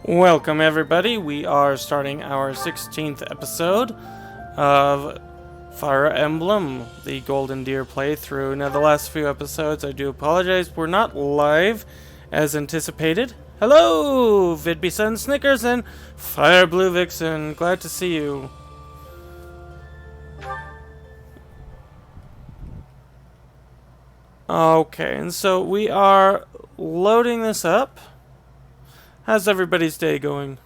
Welcome everybody, we are starting our 16th episode of Fire Emblem, the Golden Deer playthrough. Now the last few episodes, I do apologize, were not live as anticipated. Hello, Vidby Snickers and Fire Blue Vixen, glad to see you. Okay, and so we are loading this up. How's everybody's day going?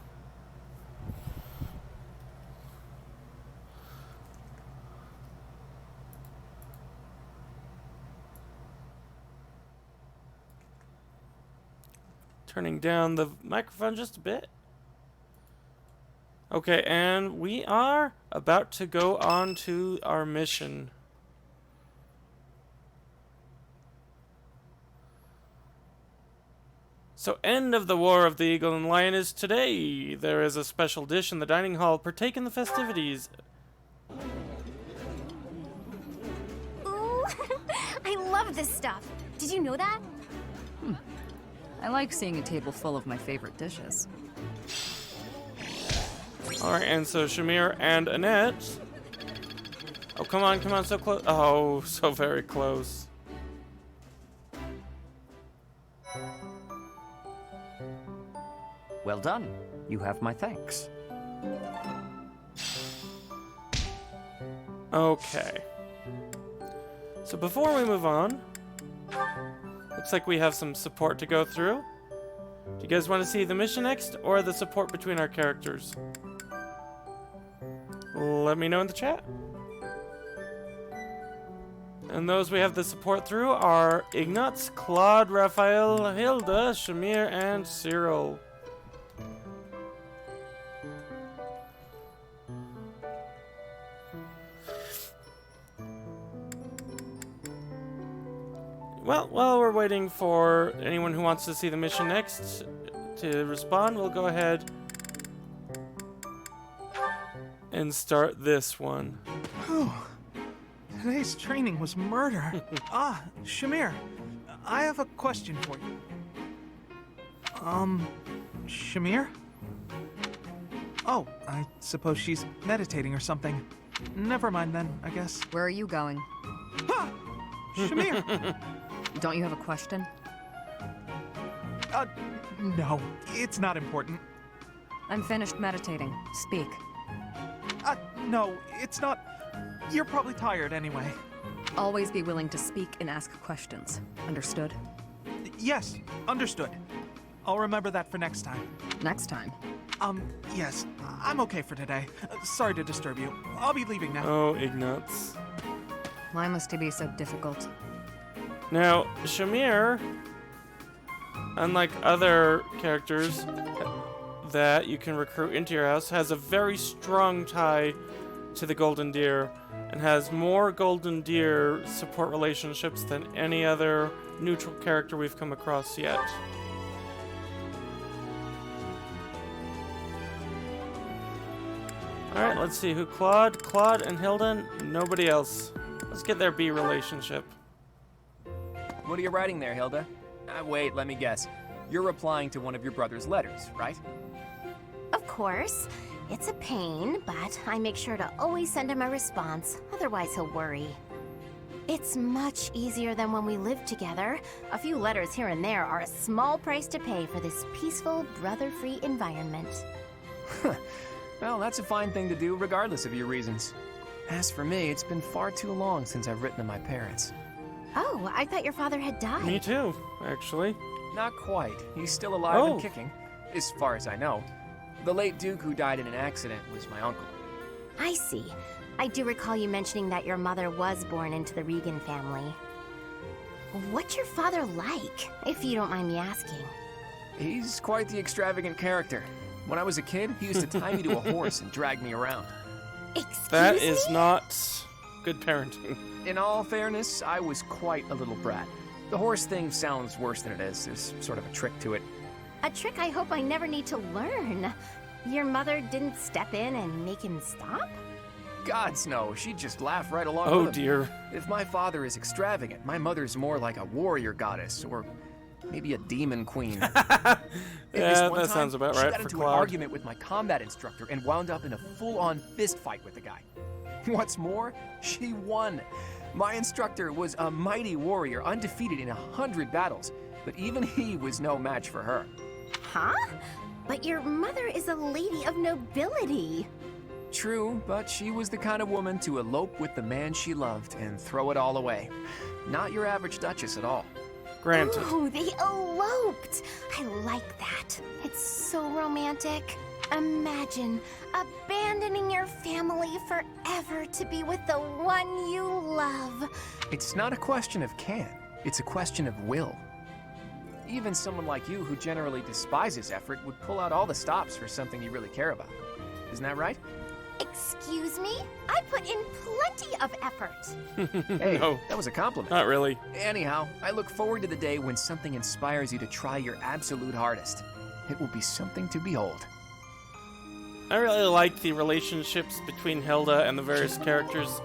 Turning down the microphone just a bit. Okay, and we are about to go on to our mission. So, end of the War of the Eagle and Lion is today. There is a special dish in the dining hall. Partake in the festivities. Ooh, I love this stuff. Did you know that? I like seeing a table full of my favorite dishes. Alright, and so Shamir and Annette. Oh, come on, so close. Oh, so very close. Well done. You have my thanks. Okay. So before we move on, looks like we have some support to go through. Do you guys want to see the mission next, or the support between our characters? Let me know in the chat. And those we have the support through are Ignatz, Claude, Raphael, Hilda, Shamir, and Cyril. Well, while we're waiting for anyone who wants to see the mission next to respond, we'll go ahead and start this one. Oh, today's training was murder. Shamir, I have a question for you. Shamir? Oh, I suppose she's meditating or something. Never mind then, I guess. Where are you going? Ha! Shamir! Don't you have a question? No, it's not important. I'm finished meditating. Speak. No, it's not. You're probably tired anyway. Always be willing to speak and ask questions. Understood? Yes, understood. I'll remember that for next time. Next time. Yes, I'm okay for today. Sorry to disturb you. I'll be leaving now. Oh, Ignatz. Why must he be so difficult? Now, Shamir, unlike other characters that you can recruit into your house, has a very strong tie to the Golden Deer and has more Golden Deer support relationships than any other neutral character we've come across yet. Alright, let's see who Claude and Hilda, nobody else. Let's get their B relationship. What are you writing there, Hilda? Wait, let me guess. You're replying to one of your brother's letters, right? Of course. It's a pain, but I make sure to always send him a response. Otherwise, he'll worry. It's much easier than when we lived together. A few letters here and there are a small price to pay for this peaceful, brother-free environment. Well, that's a fine thing to do, regardless of your reasons. As for me, it's been far too long since I've written to my parents. Oh, I thought your father had died. Me too, actually. Not quite. He's still alive and kicking, as far as I know. The late Duke who died in an accident was my uncle. I see. I do recall you mentioning that your mother was born into the Regan family. What's your father like, if you don't mind me asking? He's quite the extravagant character. When I was a kid, he used to tie me to a horse and drag me around. Excuse That me? is not good parenting. In all fairness, I was quite a little brat. The horse thing sounds worse than it is. There's sort of a trick to it. A trick I hope I never need to learn. Your mother didn't step in and make him stop? Gods no, she'd just laugh right along Oh with him. dear. If my father is extravagant, my mother's more like a warrior goddess, or Maybe a demon queen. Yeah, This one that time, sounds about she right got for into an Claude. argument with my combat instructor and wound up in a full-on fist fight with the guy. What's more, she won. My instructor was a mighty warrior, undefeated in 100 battles, but even he was no match for her. Huh? But your mother is a lady of nobility. True, but she was the kind of woman to elope with the man she loved and throw it all away. Not your average duchess at all. Granted. Ooh, they eloped. I like that. It's so romantic. Imagine abandoning your family forever to be with the one you love. It's not a question of can, it's a question of will. Even someone like you who generally despises effort would pull out all the stops for something you really care about. Isn't that right? Excuse me? I put in plenty of effort. Hey, No. that was a compliment. Not really. Anyhow, I look forward to the day when something inspires you to try your absolute hardest. It will be something to behold. I really like the relationships between Hilda and the various characters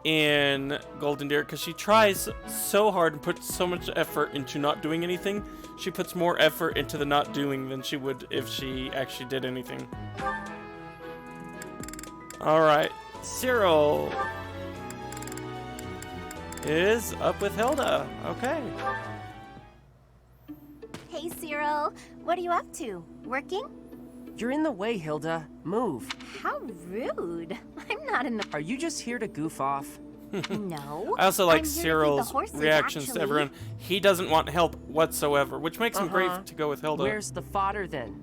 in Golden Deer because she tries so hard and puts so much effort into not doing anything. She puts more effort into the not doing than she would if she actually did anything. Alright, Cyril is up with Hilda. Okay. Hey, Cyril. What are you up to? Working? You're in the way, Hilda. Move. How rude. I'm not in the... Are you just here to goof off? No. I also like I'm here to feed the Cyril's horses, reactions to actually. everyone. He doesn't want help whatsoever, which makes him great to go with Hilda. Where's the fodder then?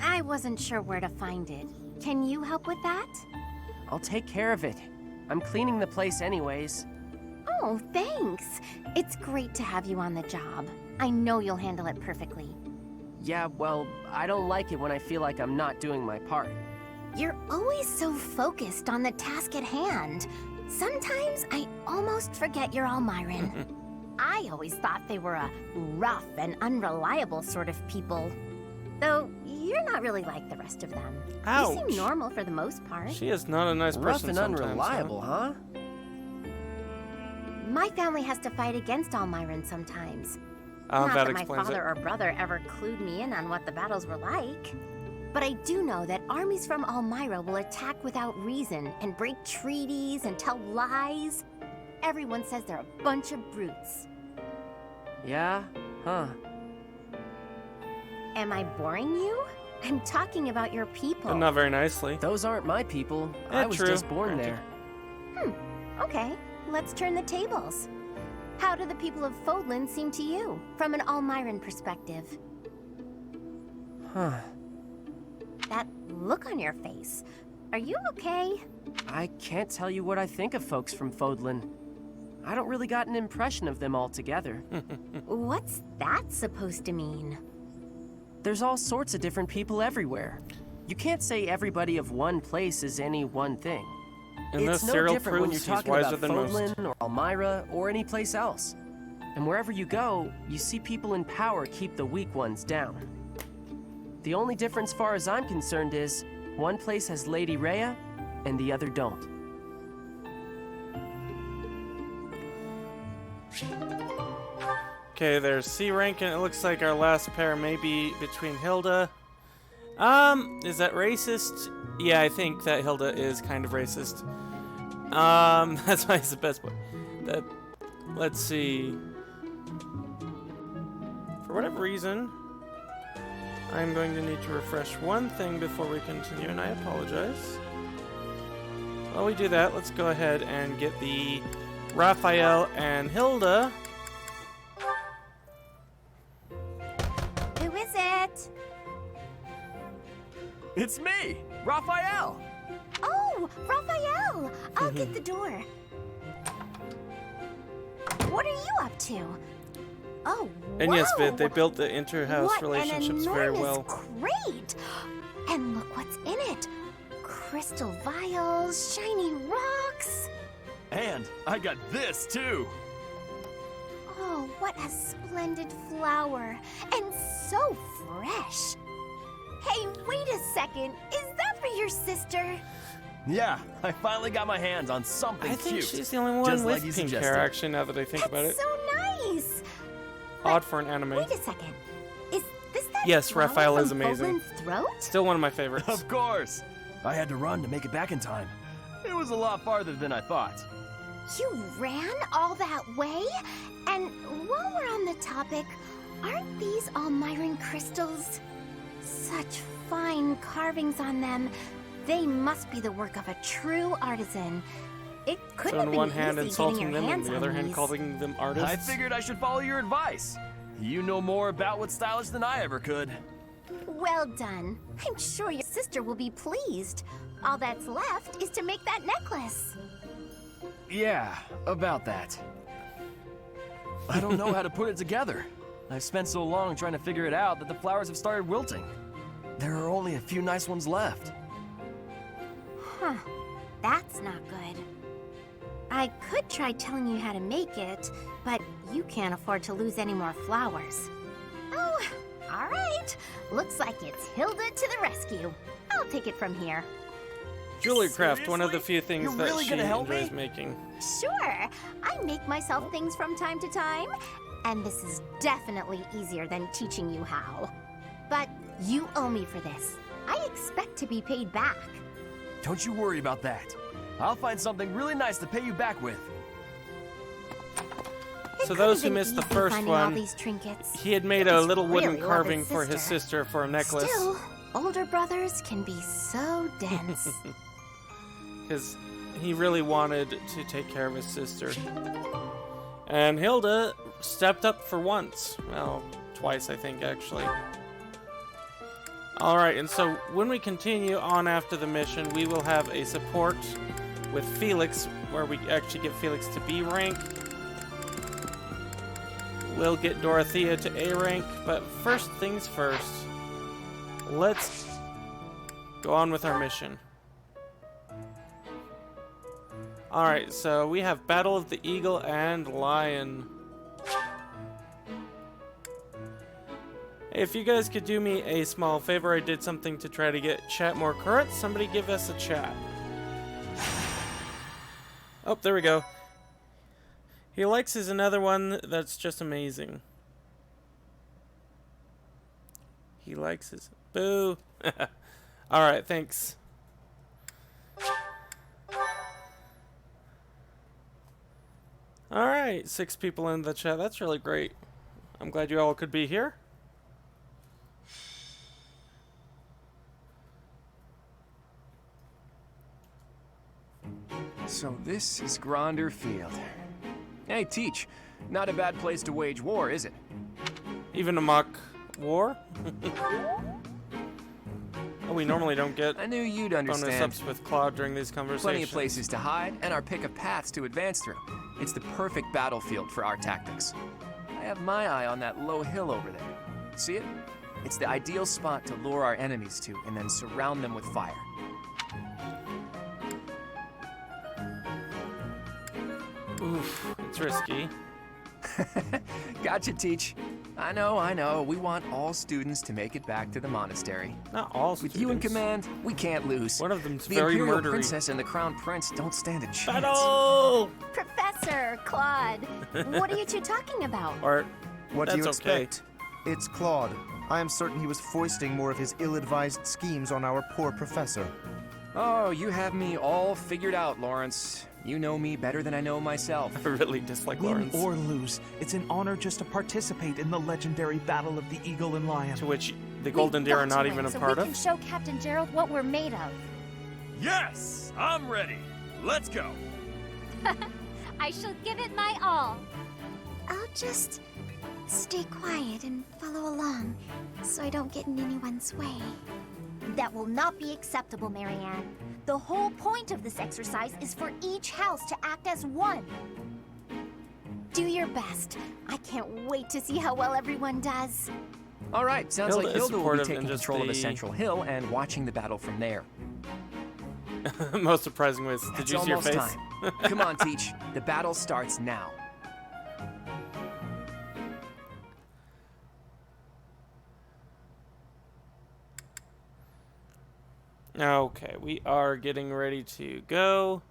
I wasn't sure where to find it. Can you help with that? I'll take care of it. I'm cleaning the place anyways. Oh, thanks. It's great to have you on the job. I know you'll handle it perfectly. Yeah, well, I don't like it when I feel like I'm not doing my part. You're always so focused on the task at hand. Sometimes I almost forget you're Almiran. I always thought they were a rough and unreliable sort of people. Though, you're not really like the rest of them. Ouch. You seem normal for the most part. She is not a nice Rough person and sometimes, unreliable, huh? My family has to fight against Almiran sometimes. Huh? Not That that my explains father it. or brother ever clued me in on what the battles were like. But I do know that armies from Almira will attack without reason and break treaties and tell lies. Everyone says they're a bunch of brutes. Yeah? Huh. Am I boring you? I'm talking about your people. But not very nicely. Those aren't my people. Yeah, I was true. just born Granted. there. Okay, let's turn the tables. How do the people of Fodlan seem to you, from an Almiran perspective? Huh. That look on your face. Are you okay? I can't tell you what I think of folks from Fodlan. I don't really got an impression of them altogether. What's that supposed to mean? There's all sorts of different people everywhere. You can't say everybody of one place is any one thing. And It's this no Cyril different when you're proves he's talking wiser about than most. Fodlan or Almira or any place else. And wherever you go, you see people in power keep the weak ones down. The only difference far as I'm concerned is, one place has Lady Rhea, and the other don't. Okay, there's C rank, and it looks like our last pair may be between Hilda. Is that racist? Yeah, I think that Hilda is kind of racist. That's why it's the best one. Let's see. For whatever reason, I'm going to need to refresh one thing before we continue, and I apologize. While we do that, let's go ahead and get the Raphael and Hilda. Who is it? It's me, Raphael! Oh, Raphael! I'll get the door. What are you up to? Oh, And yes, whoa. Vid, they built the inter-house What relationships an very enormous well. crate! And look what's in it. Crystal vials, shiny rocks. And I got this too. Oh, what a splendid flower. And so fresh. Hey, wait a second. Is that for your sister? Yeah, I finally got my hands on something I think cute. she's the only one just with like you pink suggested. hair, actually, now that I think about it. That's so nice. odd for an anime. Wait a second. Is this that Yes, flower Raphael from is amazing. Foblin's throat? Still one of my favorites. Of course. I had to run to make it back in time. It was a lot farther than I thought. You ran all that way? And while we're on the topic, aren't these all Myron crystals? Such fine carvings on them. They must be the work of a true artisan. It couldn't So have on been one hand easy insulting getting your them, and hands the on other hand these. calling them artists. I figured I should follow your advice. You know more about what's stylish than I ever could. Well done. I'm sure your sister will be pleased. All that's left is to make that necklace. Yeah, about that. I don't know how to put it together. I've spent so long trying to figure it out that the flowers have started wilting. There are only a few nice ones left. Huh. That's not good. I could try telling you how to make it, but you can't afford to lose any more flowers. Oh, all right. Looks like it's Hilda to the rescue. I'll take it from here. Jewelry craft, one of the Seriously? few things You're that really she gonna help enjoys me? making. Sure. I make myself things from time to time, and this is definitely easier than teaching you how. But you owe me for this. I expect to be paid back. Don't you worry about that. I'll find something really nice to pay you back with. It So could those have who been missed the easy first finding all one, these trinkets. He had made He a must little wooden really love carving his for his sister for a necklace. Still, older brothers can be so dense. Because he really wanted to take care of his sister. And Hilda stepped up for once. Well, twice, I think, actually. Alright, and so when we continue on after the mission, we will have a support with Felix, where we actually get Felix to B rank. We'll get Dorothea to A rank, but first things first, let's go on with our mission. Alright, so we have Battle of the Eagle and Lion. If you guys could do me a small favor, I did something to try to get chat more current. Somebody give us a chat. Oh, there we go. He likes is another one that's just amazing. He likes his... Boo! Alright, thanks. Alright, 6 people in the chat. That's really great. I'm glad you all could be here. So this is Gronder Field. Hey, Teach. Not a bad place to wage war, is it? Even a mock war? Oh, we normally don't get I knew you'd bonus understand. ups with Claude during these conversations. Plenty of places to hide, and our pick of paths to advance through. It's the perfect battlefield for our tactics. I have my eye on that low hill over there. See it? It's the ideal spot to lure our enemies to, and then surround them with fire. Oof, it's risky. Gotcha, Teach. I know. We want all students to make it back to the monastery. Not all With students. you in command, we can't lose. One of them's The very Imperial murdery. Princess and the Crown Prince don't stand a chance. Battle! Professor, Claude, what are you two talking about? Or, What do you That's okay. expect? It's Claude. I am certain he was foisting more of his ill-advised schemes on our poor professor. Oh, you have me all figured out, Lawrence. You know me better than I know myself. I really dislike Win Lawrence. or lose, it's an honor just to participate in the legendary Battle of the Eagle and Lion. To which the Golden Deer are not even a part so we of. can show Captain Gerald what we're made of. Yes, I'm ready. Let's go. I shall give it my all. I'll just stay quiet and follow along, so I don't get in anyone's way. That will not be acceptable, Marianne. The whole point of this exercise is for each house to act as one. Do your best. I can't wait to see how well everyone does. All right, sounds Hilda like is Hilda will be supportive taking in just control of the the- central hill and watching the battle from there. Most surprising was, did It's you see your almost face? time. Come on, Teach. The battle starts now. Okay, we are getting ready to go.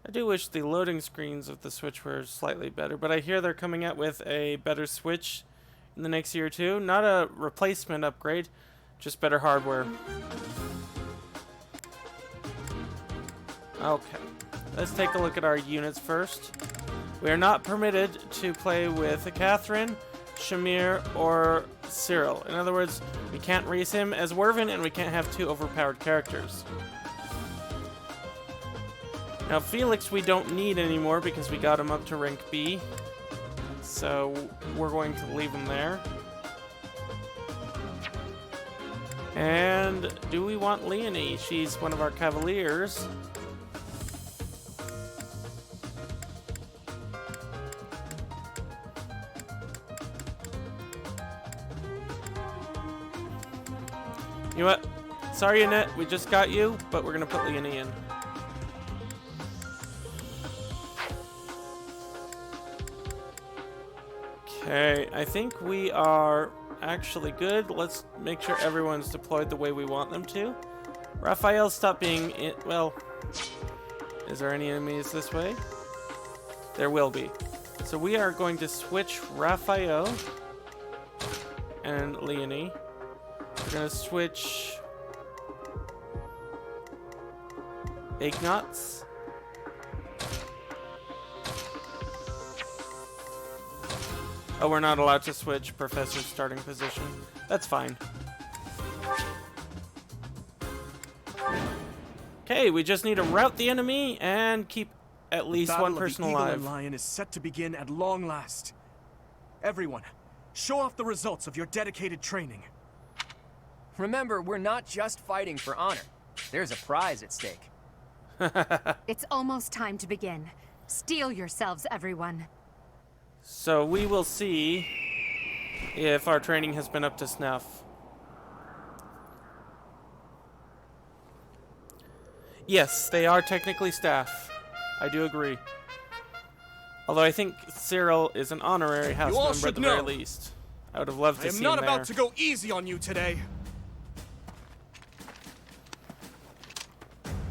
I do wish the loading screens of the Switch were slightly better, but I hear they're coming out with a better Switch in the next year or two. Not a replacement upgrade, just better hardware. Okay, let's take a look at our units first. We are not permitted to play with Catherine, Shamir, or Cyril. In other words, we can't raise him as Wervin, and we can't have two overpowered characters. Now, Felix we don't need anymore because we got him up to rank B. So, we're going to leave him there. And do we want Leonie? She's one of our Cavaliers. You know what? Sorry, Annette, we just got you, but we're gonna put Leonie in. Okay, I think we are actually good. Let's make sure everyone's deployed the way we want them to. Raphael, stop being in. Well, is there any enemies this way? There will be. So we are going to switch Raphael and Leonie. We're gonna switch Ignatz. Oh, we're not allowed to switch Professor's starting position. That's fine. Okay, we just need to rout the enemy and keep at least one person alive. The Lion is set to begin at long last. Everyone, show off the results of your dedicated training. Remember, we're not just fighting for honor. There's a prize at stake. It's almost time to begin. Steel yourselves, everyone. So we will see if our training has been up to snuff. Yes, they are technically staff. I do agree. Although I think Cyril is an honorary house member at the very least. I would have loved to see him there. I am not about to go easy on you today.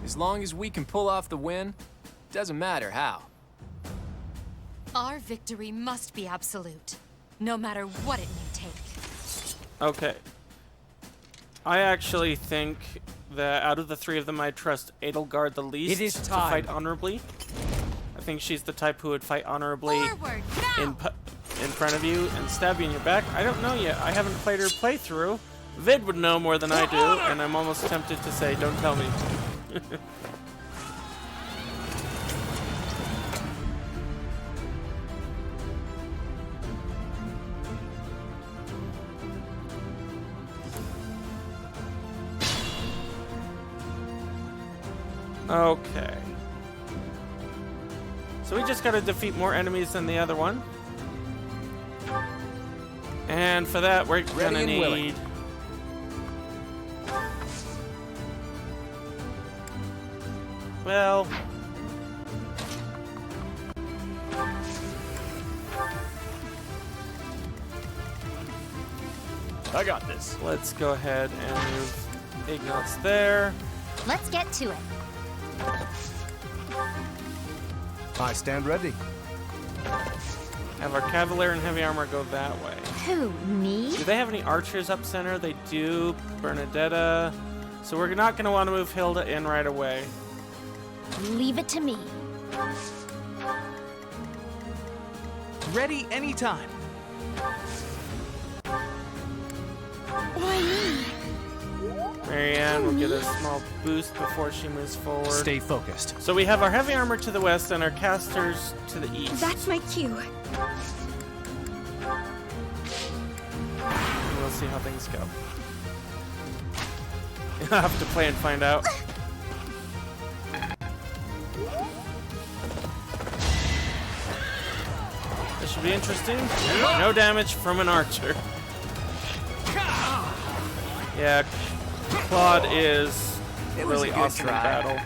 As long as we can pull off the win, doesn't matter how. Our victory must be absolute, no matter what it may take. Okay. I actually think that out of the three of them, I trust Edelgard the least to fight honorably. I think she's the type who would fight honorably in front of you and stab you in your back. I don't know yet. I haven't played her playthrough. Vid would know more than I do, and I'm almost tempted to say, don't tell me. Okay. So we just gotta defeat more enemies than the other one. And for that, we're gonna need... Well... I got this. Let's go ahead and move Ignatz there. Let's get to it. I stand ready. Have our Cavalier and Heavy Armor go that way. Who, me? Do they have any archers up center? They do. Bernadetta. So we're not going to want to move Hilda in right away. Leave it to me. Ready anytime. Why me? Marianne will get a small boost before she moves forward. Stay focused. So we have our Heavy Armor to the west and our casters to the east. That's my cue. And we'll see how things go. You'll have to play and find out. This should be interesting. No damage from an archer. Yeah, Claude is really awesome in battle.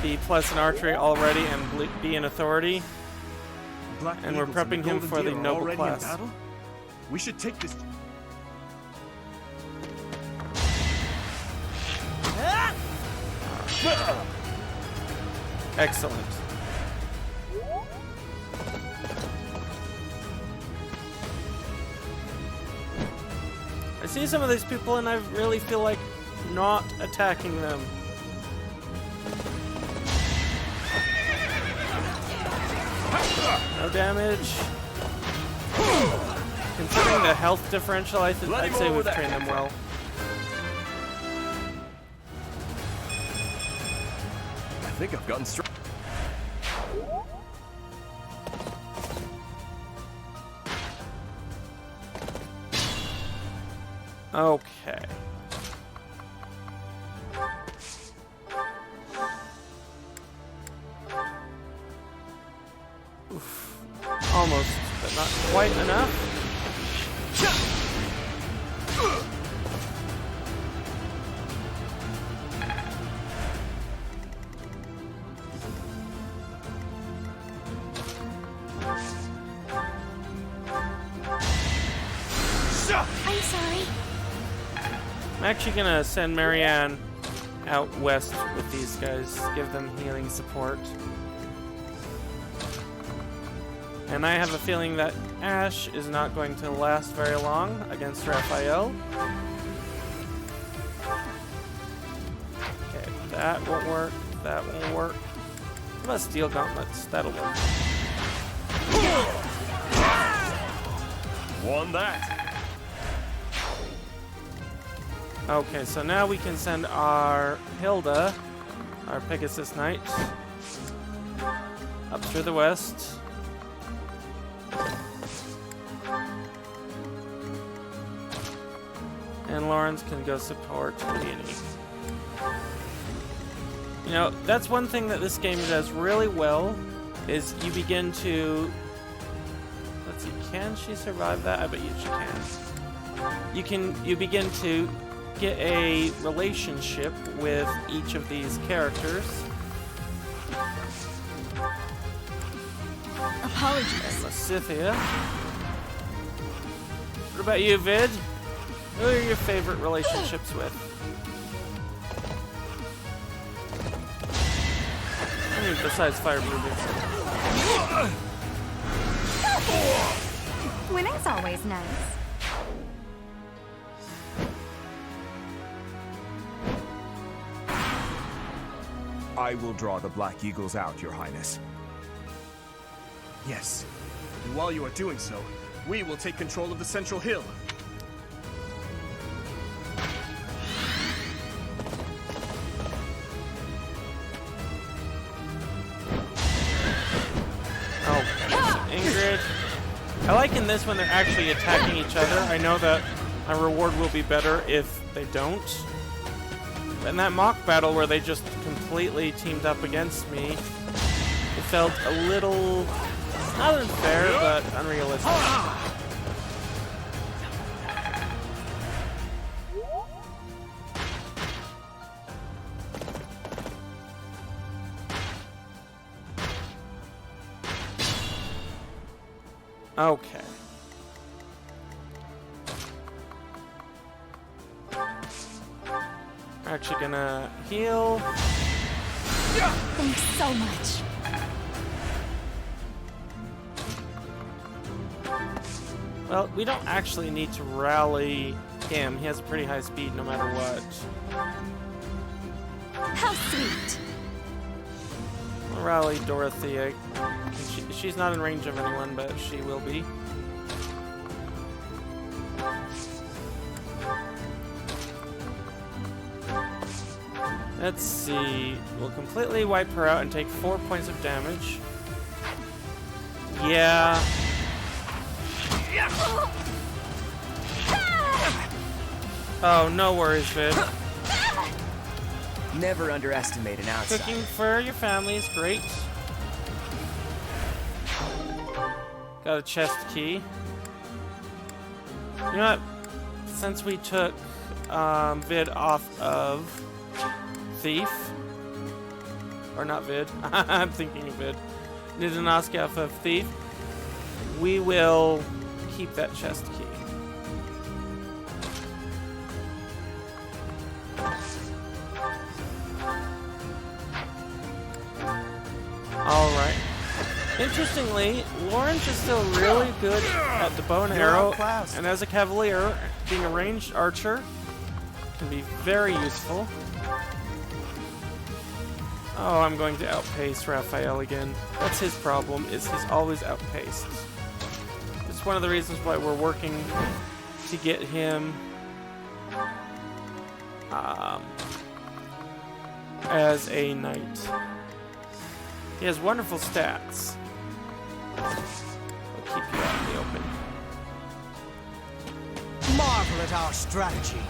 B+ in archery already and B in authority. And we're prepping him for the noble class. We should take this. Excellent. I see some of these people and I really feel like not attacking them. No damage. Considering the health differential, I'd say we've trained them well. I think I've gotten straight. Okay. Oof. Almost, but not quite enough. I'm sorry. I'm actually gonna send Marianne out west with these guys, give them healing support. And I have a feeling that Ash is not going to last very long against Raphael. Okay, that won't work, that won't work. What about Steel Gauntlets? That'll work. Won that. Okay, so now we can send our Hilda, our Pegasus Knight, up through the west. And Lawrence can go support Leonie. You know, that's one thing that this game does really well, is you begin to... Let's see, can she survive that? I bet you she can. You begin to get a relationship with each of these characters. Apologies. Lysithea. What about you, Vid? Who are your favorite relationships with? I mean, besides Fire Emblem. Winning's always nice. I will draw the Black Eagles out, Your Highness. Yes. And while you are doing so, we will take control of the Central Hill. Oh, Ingrid. I like in this when they're actually attacking each other. I know that my reward will be better if they don't. In that mock battle where they just completely teamed up against me, it felt a little, not unfair, but unrealistic. Okay. We're actually gonna heal. Thanks so much. Well, we don't actually need to rally him. He has a pretty high speed no matter what. How sweet. We'll rally Dorothea. She's not in range of anyone, but she will be. Let's see. We'll completely wipe her out and take 4 points of damage. Yeah. Oh, no worries, Vid. Never underestimate an outsider. Cooking for your family is great. Got a chest key. You know what? Since we took Vid off of Thief, or not Vid, I'm thinking of Vid. NdoNosCi off of Thief, we will keep that chest key. Alright. Interestingly, Lawrence is still really good at the bow and arrow, and as a cavalier, being a ranged archer can be very useful. Oh, I'm going to outpace Raphael again. That's his problem, is he's always outpaced. It's one of the reasons why we're working to get him as a knight. He has wonderful stats. We'll keep you out in the open. Marvel at our strategy.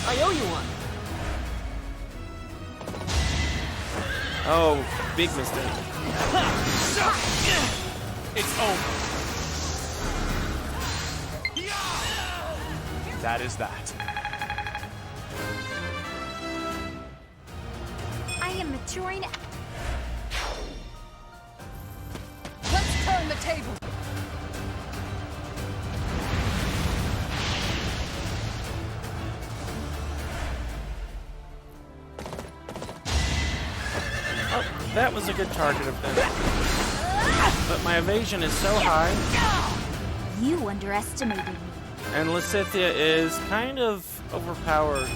I owe you one. Oh, big mistake. It's over. That is that. I am maturing. Let's turn the table. Oh, that was a good target of them. But my evasion is so high, You underestimated me. and Lysithea is kind of overpowered.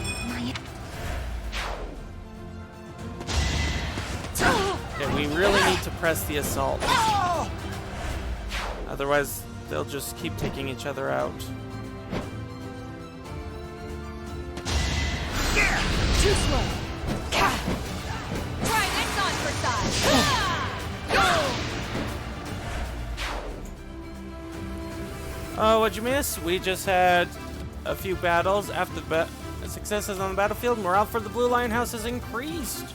Yeah, we really need to press the assault. Otherwise, they'll just keep taking each other out. Too slow. Try this on for size. Oh, what'd you miss? We just had a few battles. After the successes on the battlefield, morale for the Blue Lion House has increased.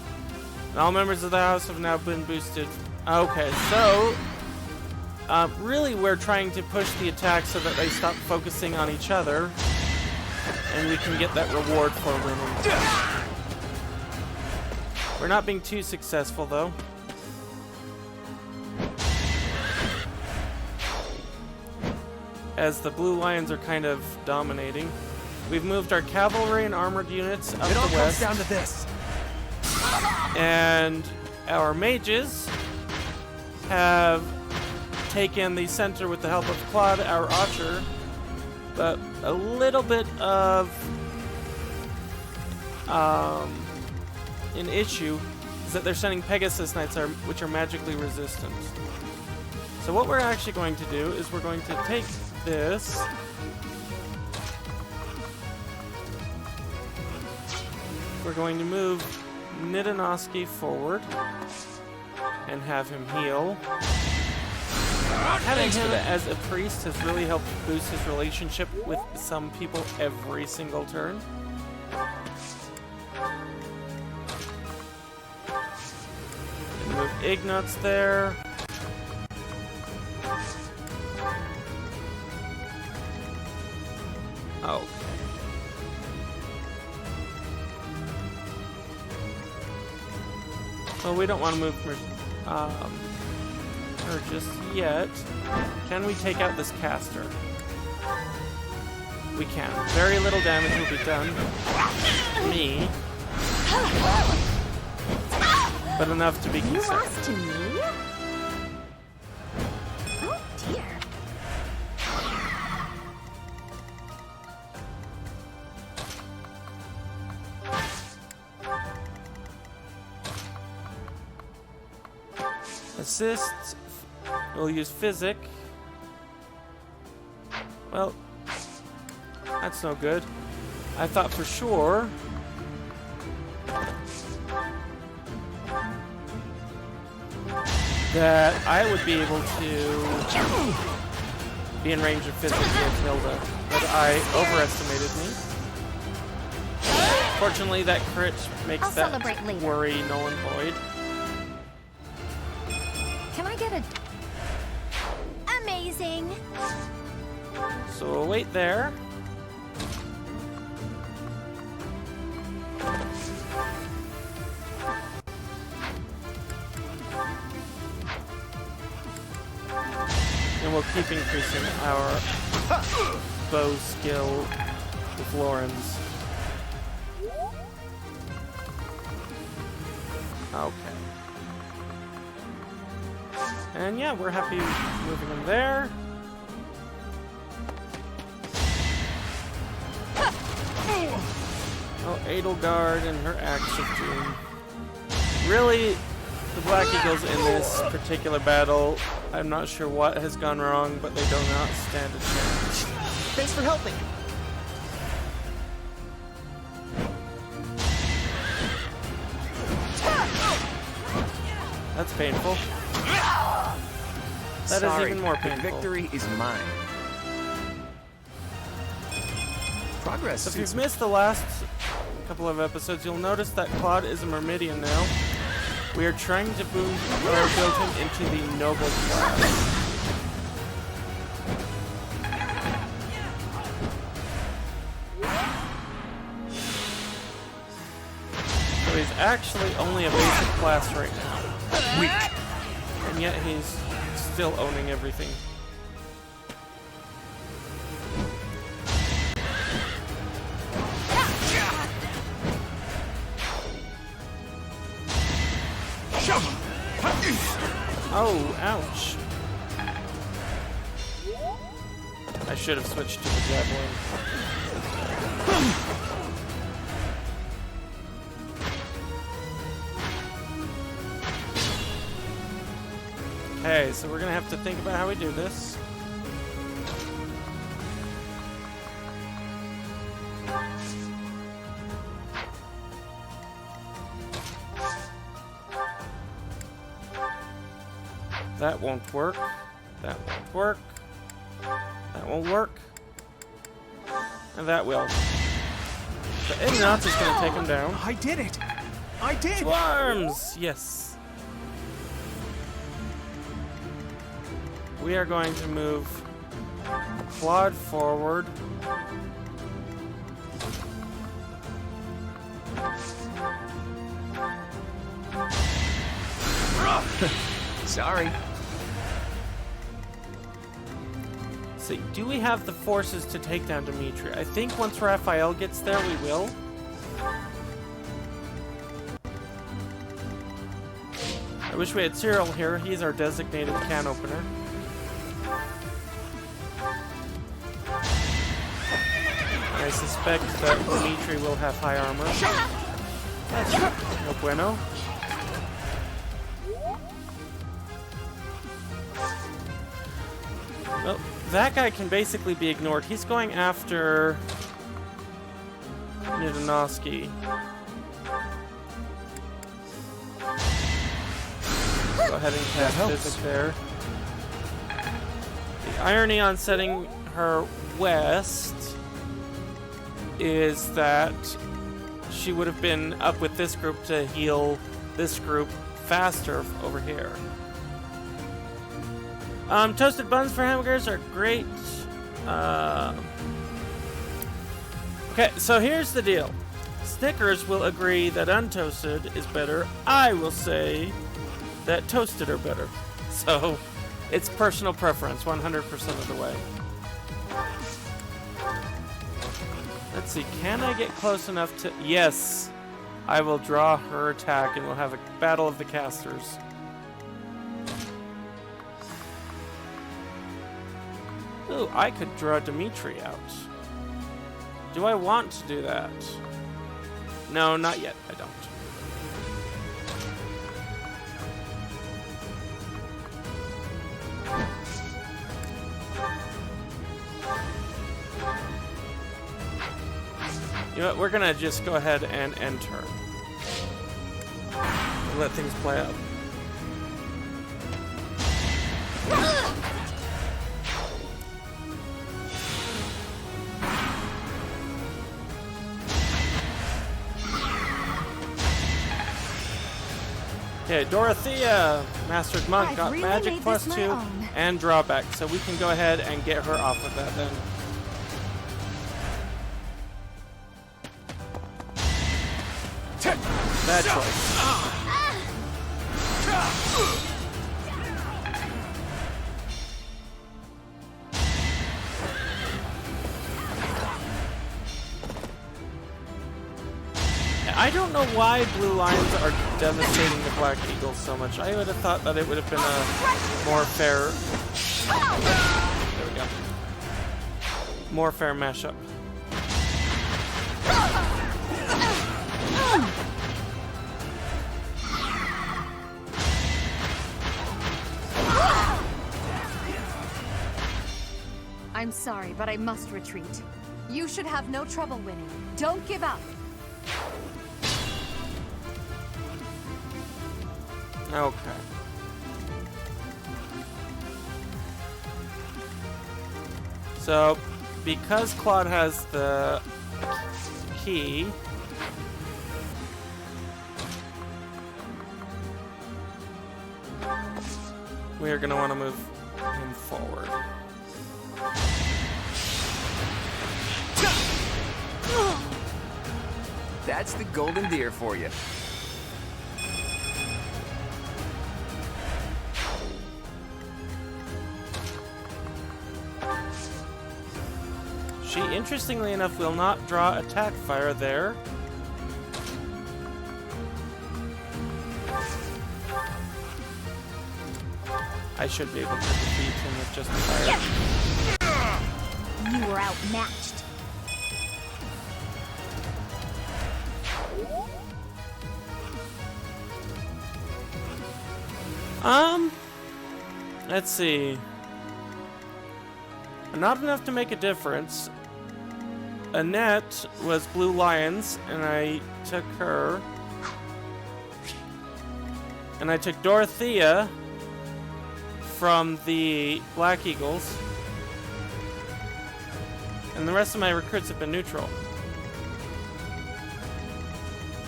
And all members of the house have now been boosted. Okay, so really we're trying to push the attack so that they stop focusing on each other. And we can get that reward for winning. We're not being too successful, though. As the Blue Lions are kind of dominating. We've moved our cavalry and armored units up It all the comes west. down to this. And our mages have taken the center with the help of Claude, our archer. But a little bit of an issue is that they're sending Pegasus Knights, which are magically resistant. So what we're actually going to do is we're going to take this. We're going to move NdoNosCi forward and have him heal. Having him as a priest has really helped boost his relationship with some people every single turn. And move Ignatz there. Oh. Well, we don't want to move her just yet. Can we take out this caster? We can. Very little damage will be done to me, but enough to be You concerned. lost to me? Oh dear. Assists. We'll use Physic. Well, that's no good. I thought for sure that I would be able to be in range of Physic against Hilda, but I overestimated me. Fortunately, that crit makes I'll that celebrate later. worry null and void. Can I get a... Amazing. So we'll wait there. And we'll keep increasing our bow skill with Lauren's. Okay. And yeah, we're happy moving him there. Oh, Edelgard and her Axe of Doom. Really, the Black Eagles in this particular battle, I'm not sure what has gone wrong, but they do not stand a chance. Thanks for helping. That's painful. That Sorry, is even more the painful. victory is mine. Progress. So if you've missed the last couple of episodes, you'll notice that Claude is a Myrmidian now. We are trying to build him into the noble class. So he's actually only a basic class right now. Weak. And yet he's still owning everything. Oh, ouch. I should have switched to the javelin. Okay, so we're gonna have to think about how we do this. That won't work. That won't work. That won't work. And that will. The NdoNosCi is going to take him down. I did it! I did! Swarms! Yes. We are going to move Claude forward. Sorry. See, do we have the forces to take down Dimitri? I think once Raphael gets there, we will. I wish we had Cyril here. He's our designated can opener. I suspect that Dimitri will have high armor. That's no bueno. Well, that guy can basically be ignored. He's going after NdoNosCi. Go ahead and cast Physic there. The irony on setting her west is that she would have been up with this group to heal this group faster over here. Toasted buns for hamburgers are great. Okay, so here's the deal. Snickers will agree that untoasted is better. I will say that toasted are better. So, it's personal preference 100% of the way. Let's see, can I get close enough to... Yes! I will draw her attack and we'll have a battle of the casters. Ooh, I could draw Dimitri out. Do I want to do that? No, not yet. I don't. You know what? We're gonna just go ahead and end turn. Let things play out. Okay, Dorothea, Mastered Monk, got really magic made plus this 2 my own. and drawback, so we can go ahead and get her off of that then. Bad choice. I don't know why blue lions are devastating the black eagles so much. I would have thought that it would have been a more fair... There we go. More fair mashup. I'm sorry, but I must retreat. You should have no trouble winning. Don't give up. Okay. So, because Claude has the key, we are going to want to move him forward. That's the golden deer for you. She, interestingly enough, will not draw attack fire there. I should be able to defeat him with just fire. You were outmatched. Let's see. Not enough to make a difference. Annette was Blue Lions, and I took her. And I took Dorothea from the Black Eagles. And the rest of my recruits have been neutral.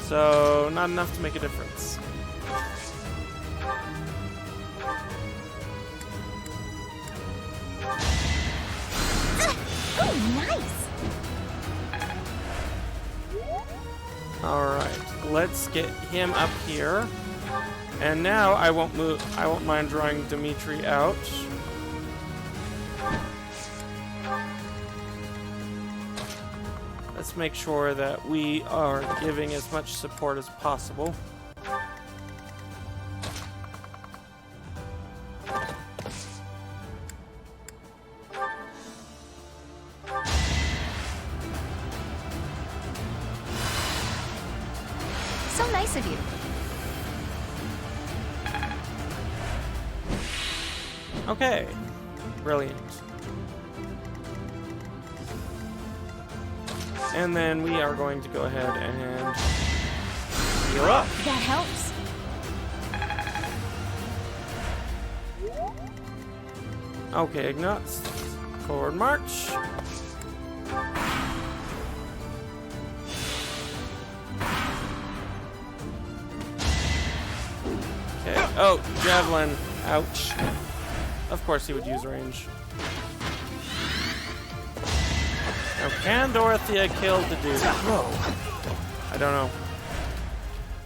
So, not enough to make a difference. Nice. Alright, let's get him up here. And now I won't mind drawing Dimitri out. Let's make sure that we are giving as much support as possible. So nice of you. Okay, brilliant. And then we are going to go ahead and heal up. That helps. Okay, Ignatz. Forward march. Okay. Oh, javelin. Ouch. Of course he would use range. Now, can Dorothea kill the dude? I don't know.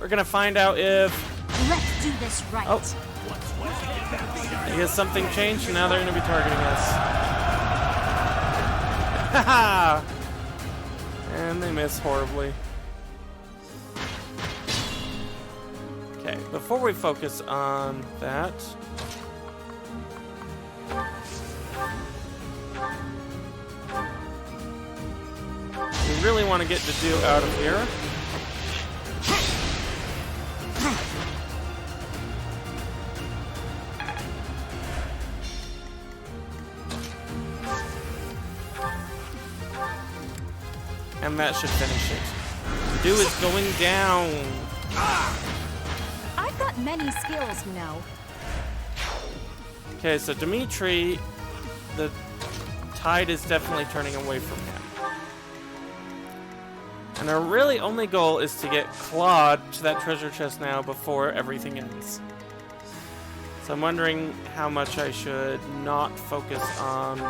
We're gonna find out if... Let's do this right. Oh. I guess something changed and now they're gonna be targeting us. Haha! And they miss horribly. Okay, before we focus on that... we really want to get the dude out of here. And that should finish it. Dew is going down. I've got many skills, you know. Okay, so Dimitri, the tide is definitely turning away from him. And our really only goal is to get Claude to that treasure chest now before everything ends. So I'm wondering how much I should not focus on...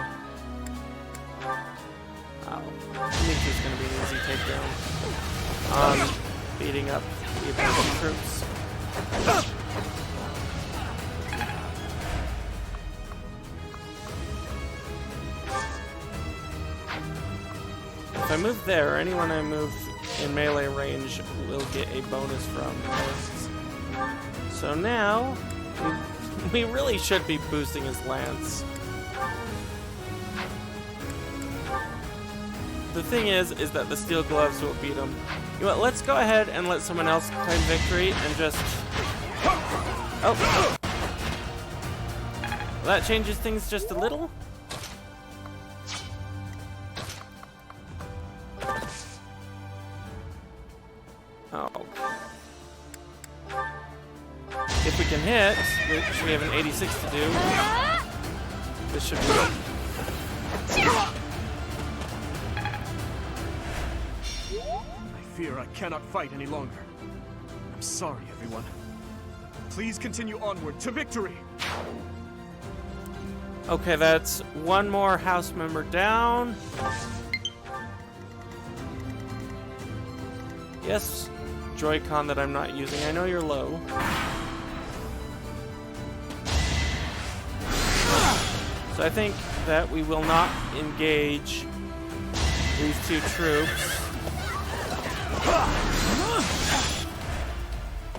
oh, Dimitri's going to be an easy takedown. Beating up the opposing troops. If I move there, anyone I move in melee range will get a bonus from this. So now, we really should be boosting his lance. The thing is that the steel gloves will beat him. You know what, let's go ahead and let someone else claim victory and just... Oh! Well, that changes things just a little. Oh. If we can hit, which we have an 86 to do, this should be good. I fear I cannot fight any longer. I'm sorry, everyone. Please continue onward to victory! Okay, that's one more house member down. Yes, Joy-Con that I'm not using. I know you're low. So I think that we will not engage these two troops.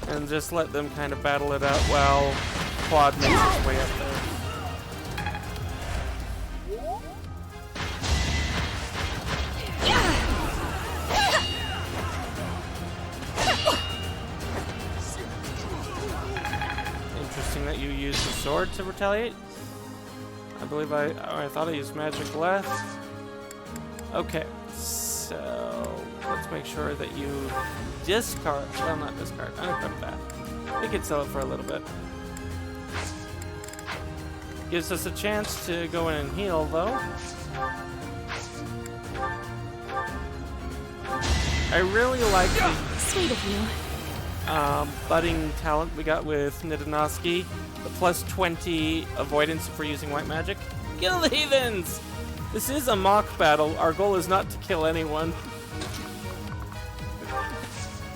And just let them kind of battle it out while Quad makes its way up there. Interesting that you used the sword to retaliate. I believe I thought I used magic left. Okay, so let's make sure that you discard. Well, not discard. Unequip that. We could sell it for a little bit. Gives us a chance to go in and heal, though. I really like the Sweet of you. budding talent we got with NdoNosCi. The plus 20 avoidance if we're using white magic. Kill the heathens! This is a mock battle. Our goal is not to kill anyone.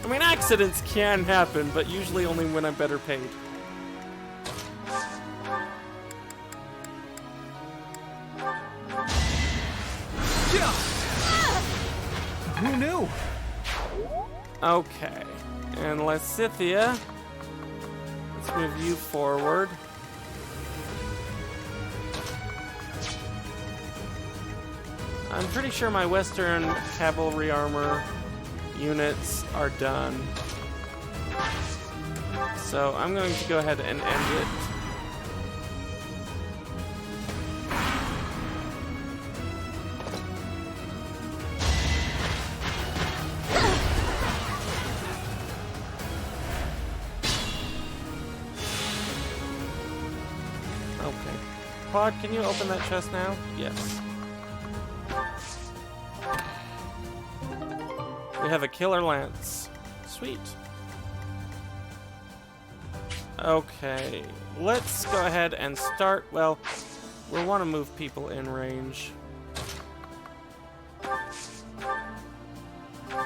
I mean, accidents can happen, but usually only when I'm better paid. Who knew? Okay. And Lysithea. Let's move you forward. I'm pretty sure my Western cavalry armor units are done. So I'm going to go ahead and end it. Okay. Quad, can you open that chest now? Yes. We have a killer lance. Sweet. Okay, let's go ahead and start. Well, we'll want to move people in range.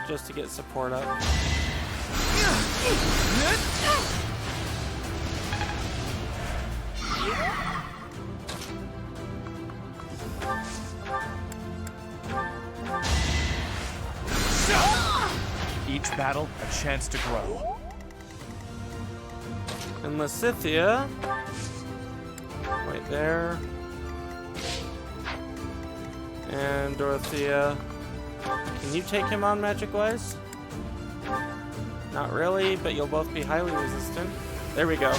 Just to get support up. Each battle, a chance to grow. And Lysithea, right there. And Dorothea. Can you take him on magic-wise? Not really, but you'll both be highly resistant. There we go.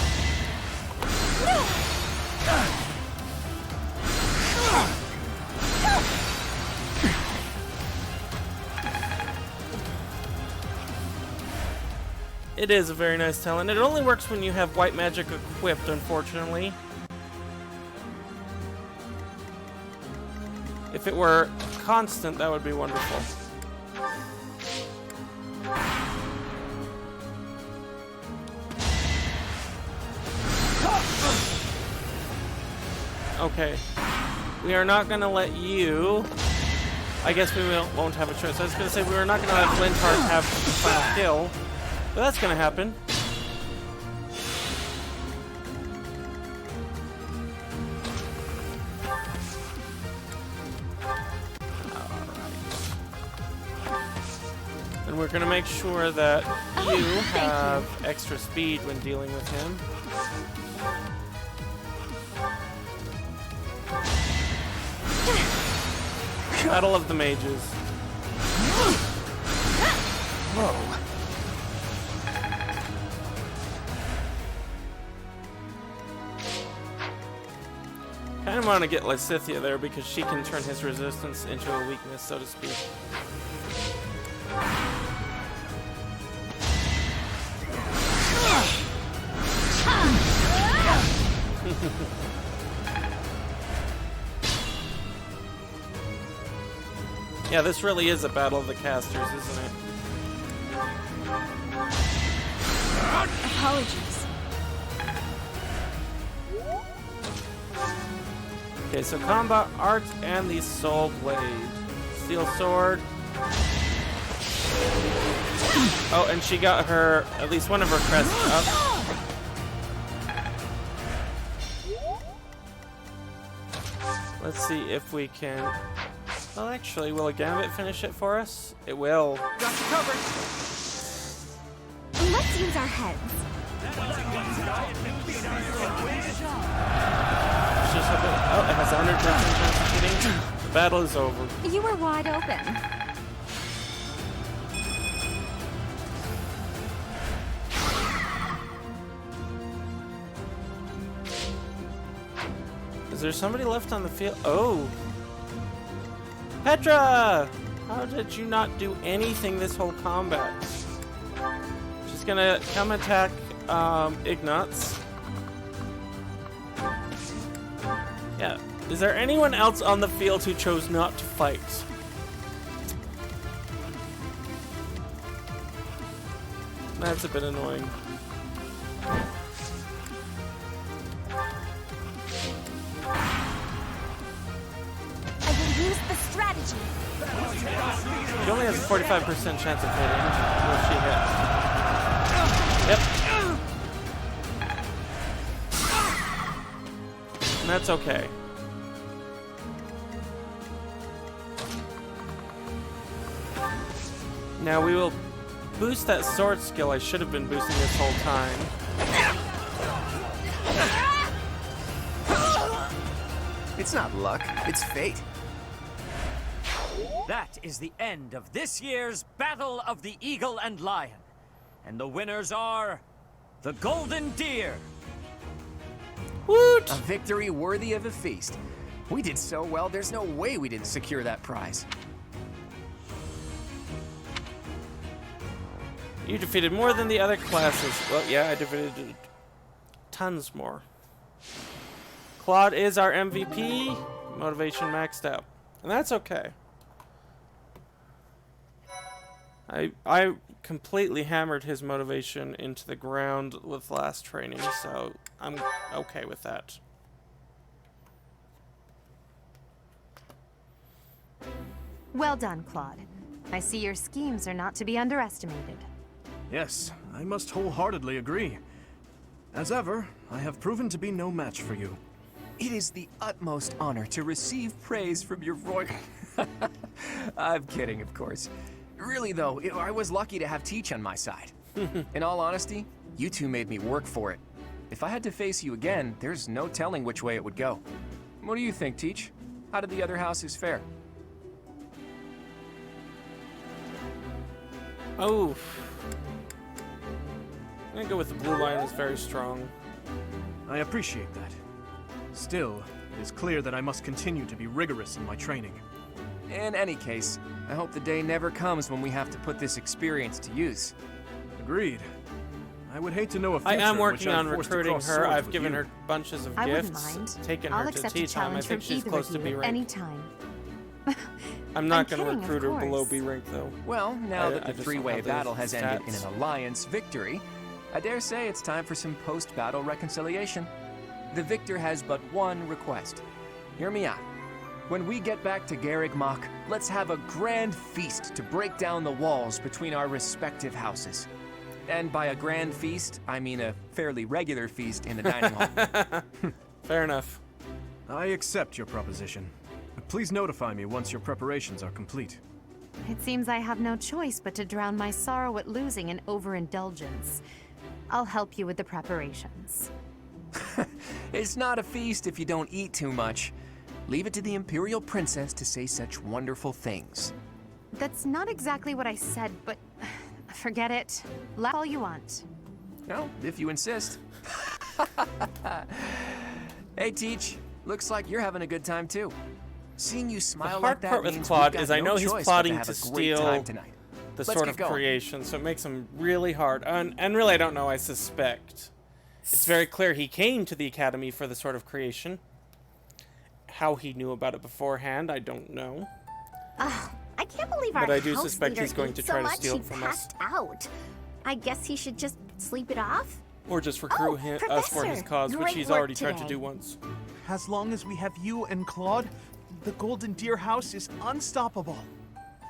It is a very nice talent. It only works when you have white magic equipped, unfortunately. If it were constant, that would be wonderful. Okay. We are not going to let you... I guess we won't have a choice. I was going to say we were not going to let Flintheart have the final kill. But that's gonna happen. Alright. And And we're gonna make sure that you thank have extra speed when dealing with him. Battle of the Mages. Whoa. Kind of want to get Lysithia there because she can turn his resistance into a weakness, so to speak. Yeah, this really is a battle of the casters, isn't it? Apologies. Okay, so combat art and the soul blade. Steel sword. Oh, and she got her, at least one of her crests up. Let's see if we can... Well, actually, will a Gambit finish it for us? It will. Got you covered. Let's use our heads. Just hope it has 100% chance of hitting. The battle is over. You were wide open. Is there somebody left on the field? Oh! Petra! How did you not do anything this whole combat? She's gonna come attack Ignatz. Yeah. Is there anyone else on the field who chose not to fight? That's a bit annoying. I will use the strategy. She only has a 45% chance of hitting. Will she hit? Yep. And that's okay. Now we will boost that sword skill I should have been boosting this whole time. It's not luck, it's fate. That is the end of this year's Battle of the Eagle and Lion. And the winners are the Golden Deer. Woot! A victory worthy of a feast. We did so well, there's no way we didn't secure that prize. You defeated more than the other classes. Well, yeah, I defeated tons more. Claude is our MVP. Motivation maxed out. And that's okay. I completely hammered his motivation into the ground with last training, so I'm okay with that. Well done, Claude. I see your schemes are not to be underestimated. Yes, I must wholeheartedly agree. As ever, I have proven to be no match for you. It is the utmost honor to receive praise from your royal... I'm kidding, of course. Really, though, I was lucky to have Teach on my side. In all honesty, you two made me work for it. If I had to face you again, there's no telling which way it would go. What do you think, Teach? How did the other houses fare? Oh. I'm gonna go with the blue line is very strong. I appreciate that. Still, it is clear that I must continue to be rigorous in my training. In any case, I hope the day never comes when we have to put this experience to use. Agreed. I would hate to know a future I am in which working I'm on forced to recruiting cross her. swords I've with given you. her bunches of I wouldn't gifts. mind. Taken I'll her to accept a tea time. I challenge think from she's either close of to you B at rank. any time. I'm not I'm going to kidding, recruit of her below course. B rank though. Well, now that I the just three-way don't have battle those has ended in stats. an alliance victory, I dare say it's time for some post-battle reconciliation. The victor has but one request. Hear me out. When we get back to Garreg Mach, let's have a grand feast to break down the walls between our respective houses. And by a grand feast, I mean a fairly regular feast in the dining hall. Fair enough. I accept your proposition. But please notify me once your preparations are complete. It seems I have no choice but to drown my sorrow at losing in overindulgence. I'll help you with the preparations. It's not a feast if you don't eat too much. Leave it to the Imperial Princess to say such wonderful things. That's not exactly what I said, but forget it. Laugh all you want. No, if you insist. Hey, Teach. Looks like you're having a good time too. Seeing you smile The like hard that part with means Claude we've is got I know no he's choice but plotting have to a great time steal tonight. the Let's sort get of going. creation, so it makes him really hard. And really, I don't know, I suspect. It's very clear he came to the Academy for the sort of creation. How he knew about it beforehand, I don't know. I can't believe our But I do house suspect leader he's going ate to so try to much steal he it from us. passed out. I guess he should just sleep it off. Or just recruit us for his Professor, cause, which great he's work already tried to today. do once. As long as we have you and Claude, the Golden Deer House is unstoppable.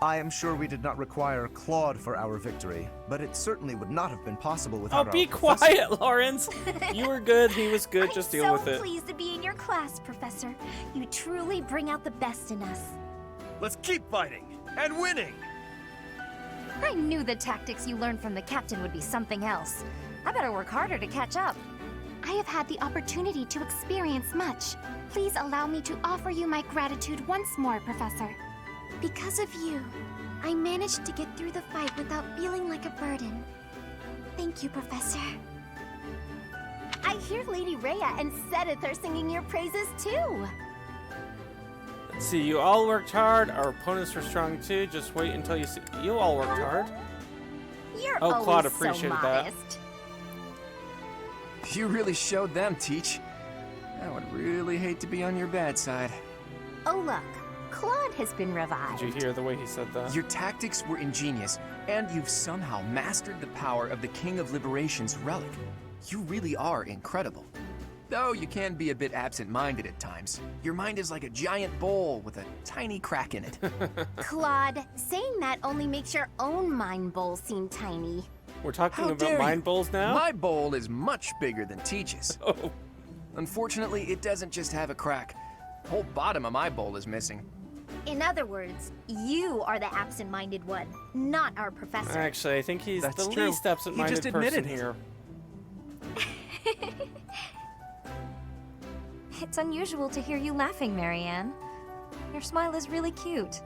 I am sure we did not require Claude for our victory, but it certainly would not have been possible without Oh, be our professor. quiet, Lawrence! You were good, he was good, just deal with I'm it. so pleased to be in your class, Professor. You truly bring out the best in us. Let's keep fighting and winning! I knew the tactics you learned from the captain would be something else. I better work harder to catch up. I have had the opportunity to experience much. Please allow me to offer you my gratitude once more, Professor. Because of you, I managed to get through the fight without feeling like a burden. Thank you, Professor. I hear Lady Rhea and Sedith are singing your praises too. Let's see, you all worked hard, our opponents were strong too, just wait until you see. You all worked hard. You're Oh, always Claude so appreciated that. modest. You really showed them, Teach. I would really hate to be on your bad side. Oh look, Claude has been revived. Did you hear the way he said that? Your tactics were ingenious, and you've somehow mastered the power of the King of Liberation's relic. You really are incredible. Though you can be a bit absent-minded at times. Your mind is like a giant bowl with a tiny crack in it. Claude, saying that only makes your own mind bowl seem tiny. We're talking How about dare mind you? bowls now? My bowl is much bigger than Teach's. Oh. Unfortunately, it doesn't just have a crack. The whole bottom of my bowl is missing. In other words, you are the absent-minded one, not our professor. Actually, I think he's That's the true. least absent-minded He just person admitted it. here. It's unusual to hear you laughing, Marianne. Your smile is really cute.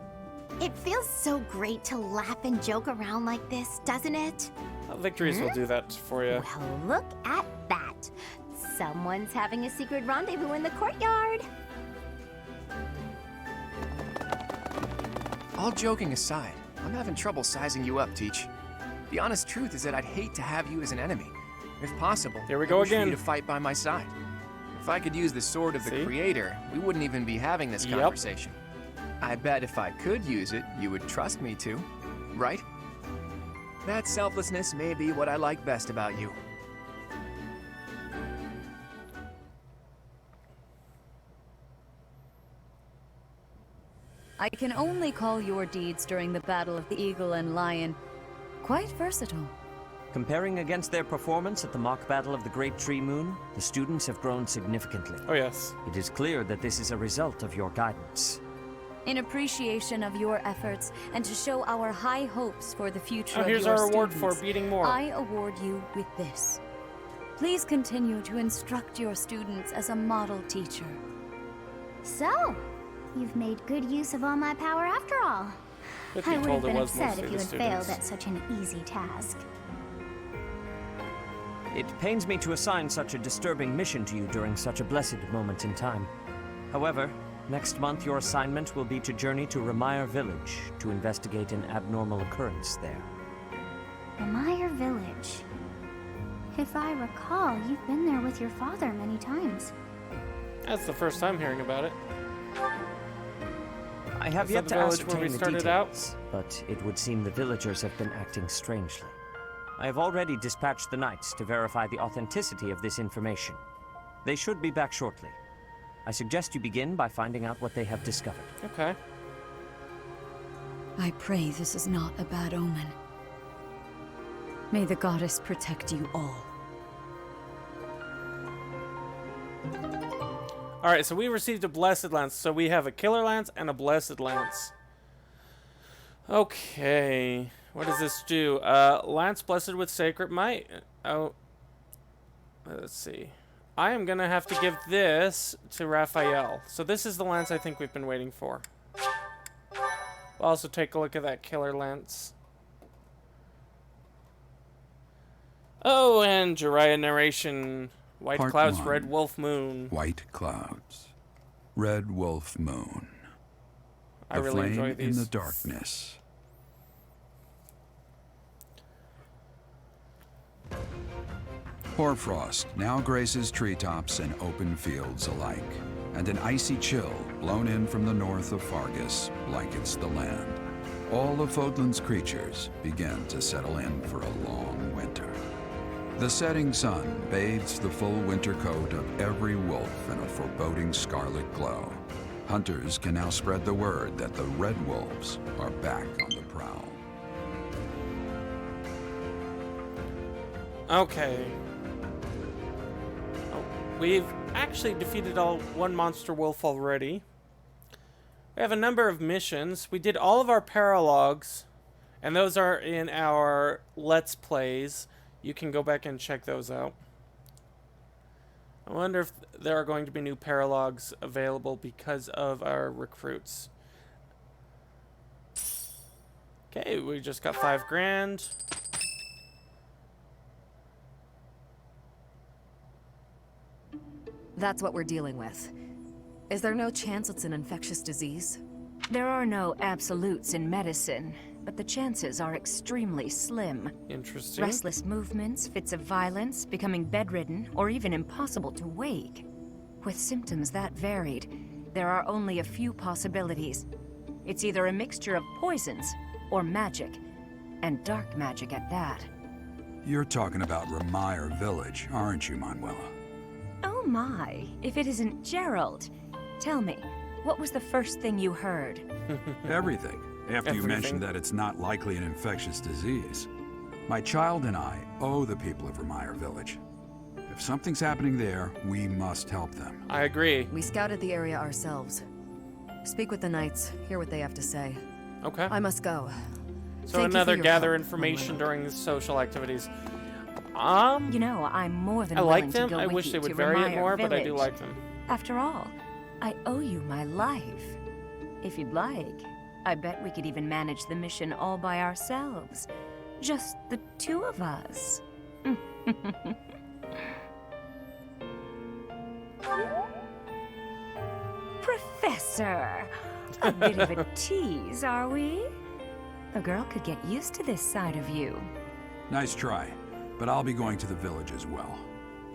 It feels so great to laugh and joke around like this, doesn't it? Victories will do that for you. Well, look at that. Someone's having a secret rendezvous in the courtyard. All joking aside, I'm having trouble sizing you up, Teach. The honest truth is that I'd hate to have you as an enemy. If possible, Here we I go wish for again. you to fight by my side. If I could use the sword of the See? Creator, we wouldn't even be having this Yep. conversation. I bet if I could use it, you would trust me to, right? That selflessness may be what I like best about you. I can only call your deeds during the Battle of the Eagle and Lion quite versatile. Comparing against their performance at the mock battle of the Great Tree Moon, the students have grown significantly. Oh, yes. It is clear that this is a result of your guidance. In appreciation of your efforts and to show our high hopes for the future Oh, of here's your our award for students, beating more. I award you with this. Please continue to instruct your students as a model teacher. So, you've made good use of all my power after all. Truth I be would told, have been it was upset mostly if the you had failed students. at such an easy task. It pains me to assign such a disturbing mission to you during such a blessed moment in time. However, next month your assignment will be to journey to Ramire Village to investigate an abnormal occurrence there. Ramire Village. If I recall, you've been there with your father many times. That's the first time hearing about it. I have Is yet that to the village where ascertain we the started out? details, but it would seem the villagers have been acting strangely. I have already dispatched the knights to verify the authenticity of this information. They should be back shortly. I suggest you begin by finding out what they have discovered. Okay. I pray this is not a bad omen. May the goddess protect you all. Alright, so we received a Blessed Lance. So we have a Killer Lance and a Blessed Lance. Okay. What does this do? Lance blessed with sacred might. Oh. Let's see. I am gonna have to give this to Raphael. So this is the lance I think we've been waiting for. We'll also take a look at that killer lance. Oh, and Jiraiya narration. White Part clouds, 1. red wolf moon. White clouds. Red wolf moon. I The really flame enjoy these. in the darkness. Hoarfrost now graces treetops and open fields alike, and an icy chill blown in from the north of Fargus blankets the land. All of Fodlan's creatures begin to settle in for a long winter. The setting sun bathes the full winter coat of every wolf in a foreboding scarlet glow. Hunters can now spread the word that the red wolves are back on the prowl. Okay. Oh, we've actually defeated one monster wolf already. We have a number of missions. We did all of our paralogs, and those are in our Let's Plays. You can go back and check those out. I wonder if there are going to be new paralogs available because of our recruits. Okay, we just got 5 grand. That's what we're dealing with. Is there no chance it's an infectious disease? There are no absolutes in medicine, but the chances are extremely slim. Interesting. Restless movements, fits of violence, becoming bedridden, or even impossible to wake. With symptoms that varied, there are only a few possibilities. It's either a mixture of poisons or magic, and dark magic at that. You're talking about Ramire Village, aren't you, Manuela? Oh my, if it isn't Gerald. Tell me, what was the first thing you heard? Everything. After you mentioned that it's not likely an infectious disease. My child and I owe the people of Ramire Village. If something's happening there, we must help them. I agree. We scouted the area ourselves. Speak with the knights, hear what they have to say. Okay. I must go. So Thank you another for your gather help, information during the social activities. You know, I'm more than I willing like them. to go I with wish you they would to vary it Ramire more, but I do Village. like them. After all, I owe you my life. If you'd like, I bet we could even manage the mission all by ourselves. Just the two of us. Professor! A bit of a tease, are we? A girl could get used to this side of you. Nice try, but I'll be going to the village as well.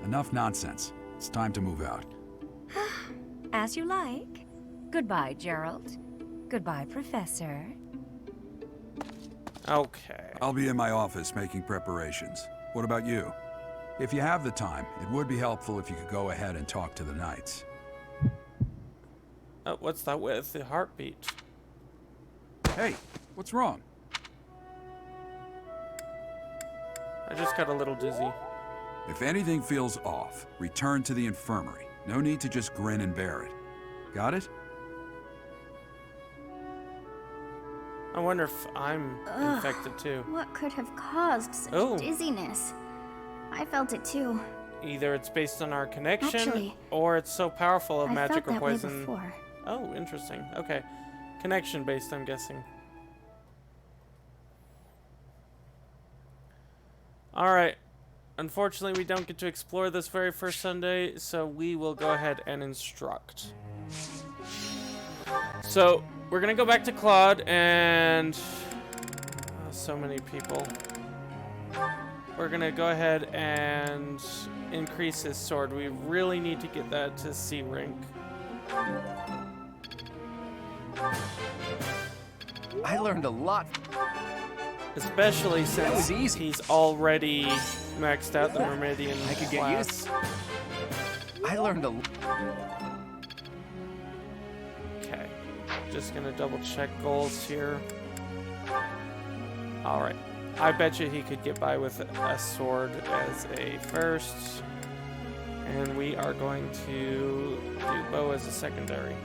Enough nonsense. It's time to move out. As you like. Goodbye, Gerald. Goodbye, Professor. Okay. I'll be in my office making preparations. What about you? If you have the time, it would be helpful if you could go ahead and talk to the knights. What's that with the heartbeat? Hey, what's wrong? I just got a little dizzy. If anything feels off, return to the infirmary. No need to just grin and bear it. Got it? I wonder if I'm infected too. What could have caused such dizziness? I felt it too. Either it's based on our connection, Actually, or it's so powerful of I magic felt or that way poison. before. Oh, interesting. Okay. Connection based, I'm guessing. Alright. Unfortunately, we don't get to explore this very first Sunday, so we will go ahead and instruct. So, we're gonna go back to Claude, and... so many people. We're gonna go ahead and increase his sword. We really need to get that to C rank. I learned a lot. Especially since he's already maxed out the Myrmidian I could get class. used. I learned a. Okay, just gonna double check goals here. All right, I bet you he could get by with a sword as a first, and we are going to do bow as a secondary.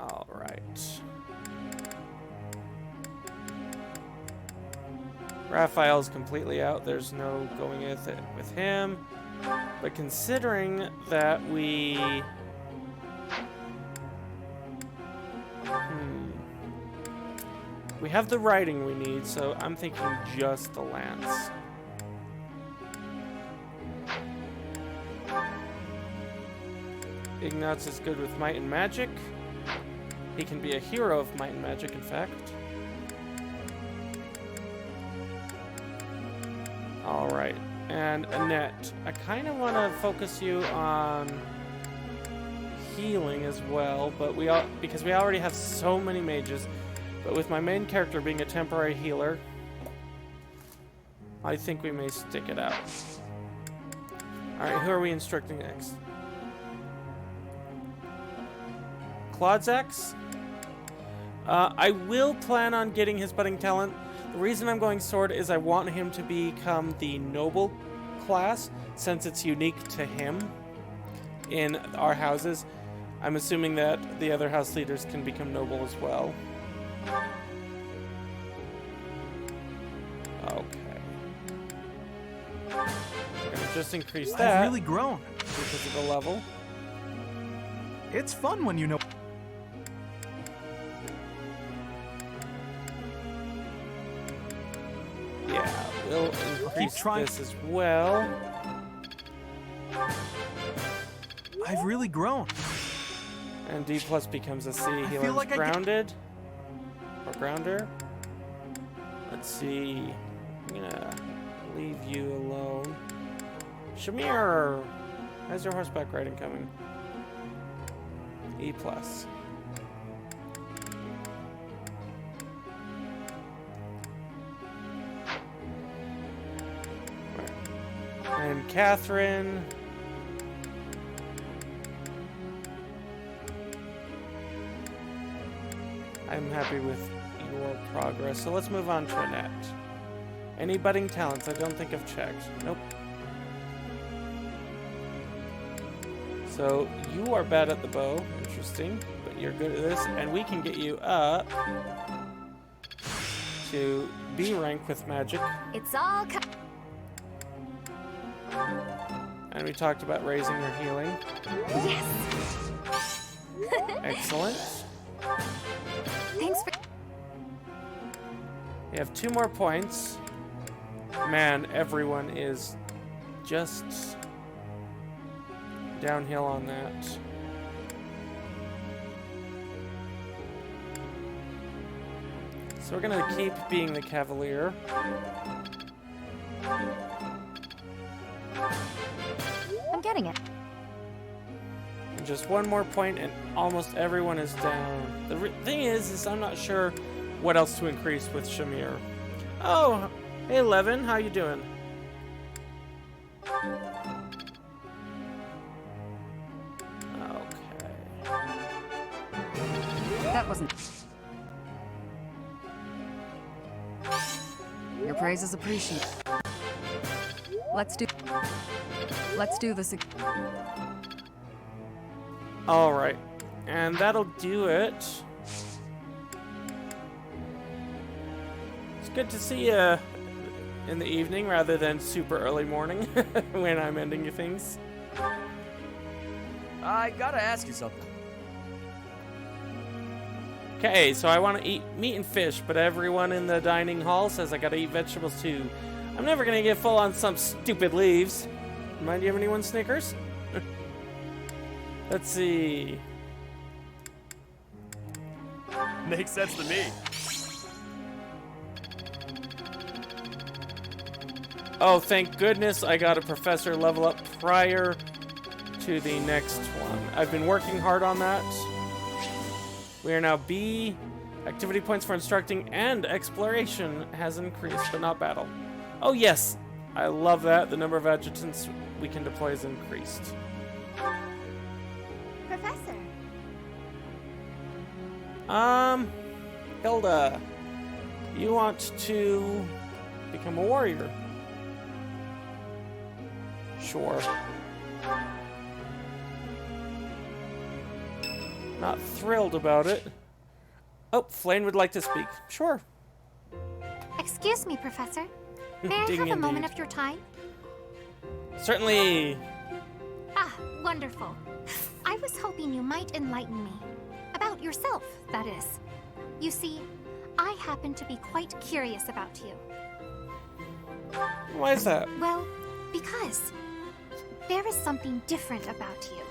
All right. Raphael's completely out. There's no going with him. But considering that we... We have the writing we need, so I'm thinking just the lance. Ignatz is good with might and magic. He can be a hero of might and magic, in fact. Alright, and Annette. I kind of want to focus you on healing as well, but because we already have so many mages. But with my main character being a temporary healer, I think we may stick it out. Alright, who are we instructing next? Claudzax? I will plan on getting his budding talent. The reason I'm going sword is I want him to become the noble class, since it's unique to him in our houses. I'm assuming that the other house leaders can become noble as well. Okay. We're gonna just increase that. I've really grown. Because of the level. It's fun when you know. Yeah, we'll increase this as well. I've really grown. And D plus becomes a C. He feel learns like grounded. Or grounder. Let's see. I'm gonna leave you alone. Shamir! How's your horseback riding coming? E plus. And Catherine. I'm happy with your progress. So let's move on to Annette. Any budding talents? I don't think I've checked. Nope. So you are bad at the bow. Interesting. But you're good at this. And we can get you up to B rank with magic. It's all And we talked about raising your healing. Yes. Excellent. Thanks for... We have 2 more points. Man, everyone is just downhill on that. So we're gonna keep being the Cavalier. I'm getting it. And just 1 more point and almost everyone is down. The thing is I'm not sure what else to increase with Shamir. Oh, hey Levin, how you doing? Okay. That wasn't... Your praise is appreciated. Let's do this again. All right, and that'll do it. It's good to see you in the evening rather than super early morning when I'm ending things. I gotta ask you something. Okay, so I want to eat meat and fish, but everyone in the dining hall says I gotta eat vegetables too. I'm never gonna get full on some stupid leaves. Mind you have anyone Snickers? Let's see. Makes sense to me. Oh, thank goodness I got a professor level up prior to the next one. I've been working hard on that. We are now B. Activity points for instructing and exploration has increased, but not battle. Oh yes, I love that. The number of adjutants we can deploy is increased. Professor. Hilda, you want to become a warrior? Sure. Not thrilled about it. Oh, Flame would like to speak. Sure. Excuse me, Professor. May I Ding have a moment indeed. of your time? Certainly. Ah, wonderful. I was hoping you might enlighten me. About yourself, that is. You see, I happen to be quite curious about you. Why is that? Well, because there is something different about you.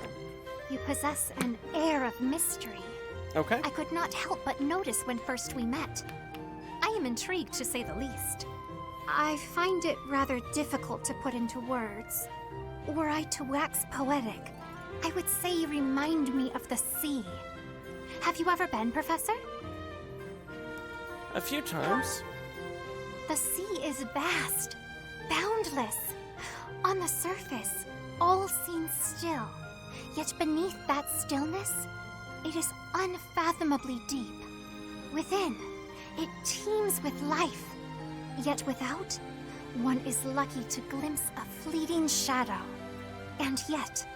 You possess an air of mystery. Okay. I could not help but notice when first we met. I am intrigued, to say the least. I find it rather difficult to put into words. Were I to wax poetic, I would say you remind me of the sea. Have you ever been, Professor? A few times. The sea is vast, boundless. On the surface, all seems still. Yet beneath that stillness, it is unfathomably deep. Within, it teems with life. Yet without, one is lucky to glimpse a fleeting shadow. And yet,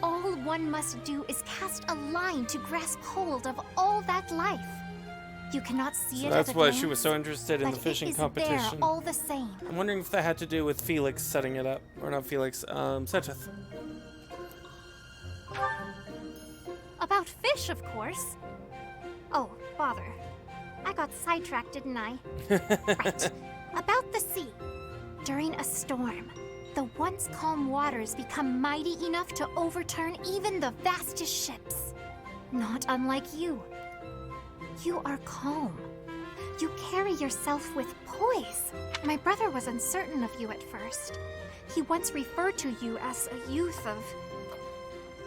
all one must do is cast a line to grasp hold of all that life. You cannot see So it that's at a why glance, she was so interested in the but fishing it is competition. there all the same. I'm wondering if that had to do with Felix setting it up. Or not Felix, Seteth. About fish, of course. Oh, bother. I got sidetracked, didn't I? Right. About the sea. During a storm, the once calm waters become mighty enough to overturn even the vastest ships. Not unlike you. You are calm. You carry yourself with poise. My brother was uncertain of you at first. He once referred to you as a youth of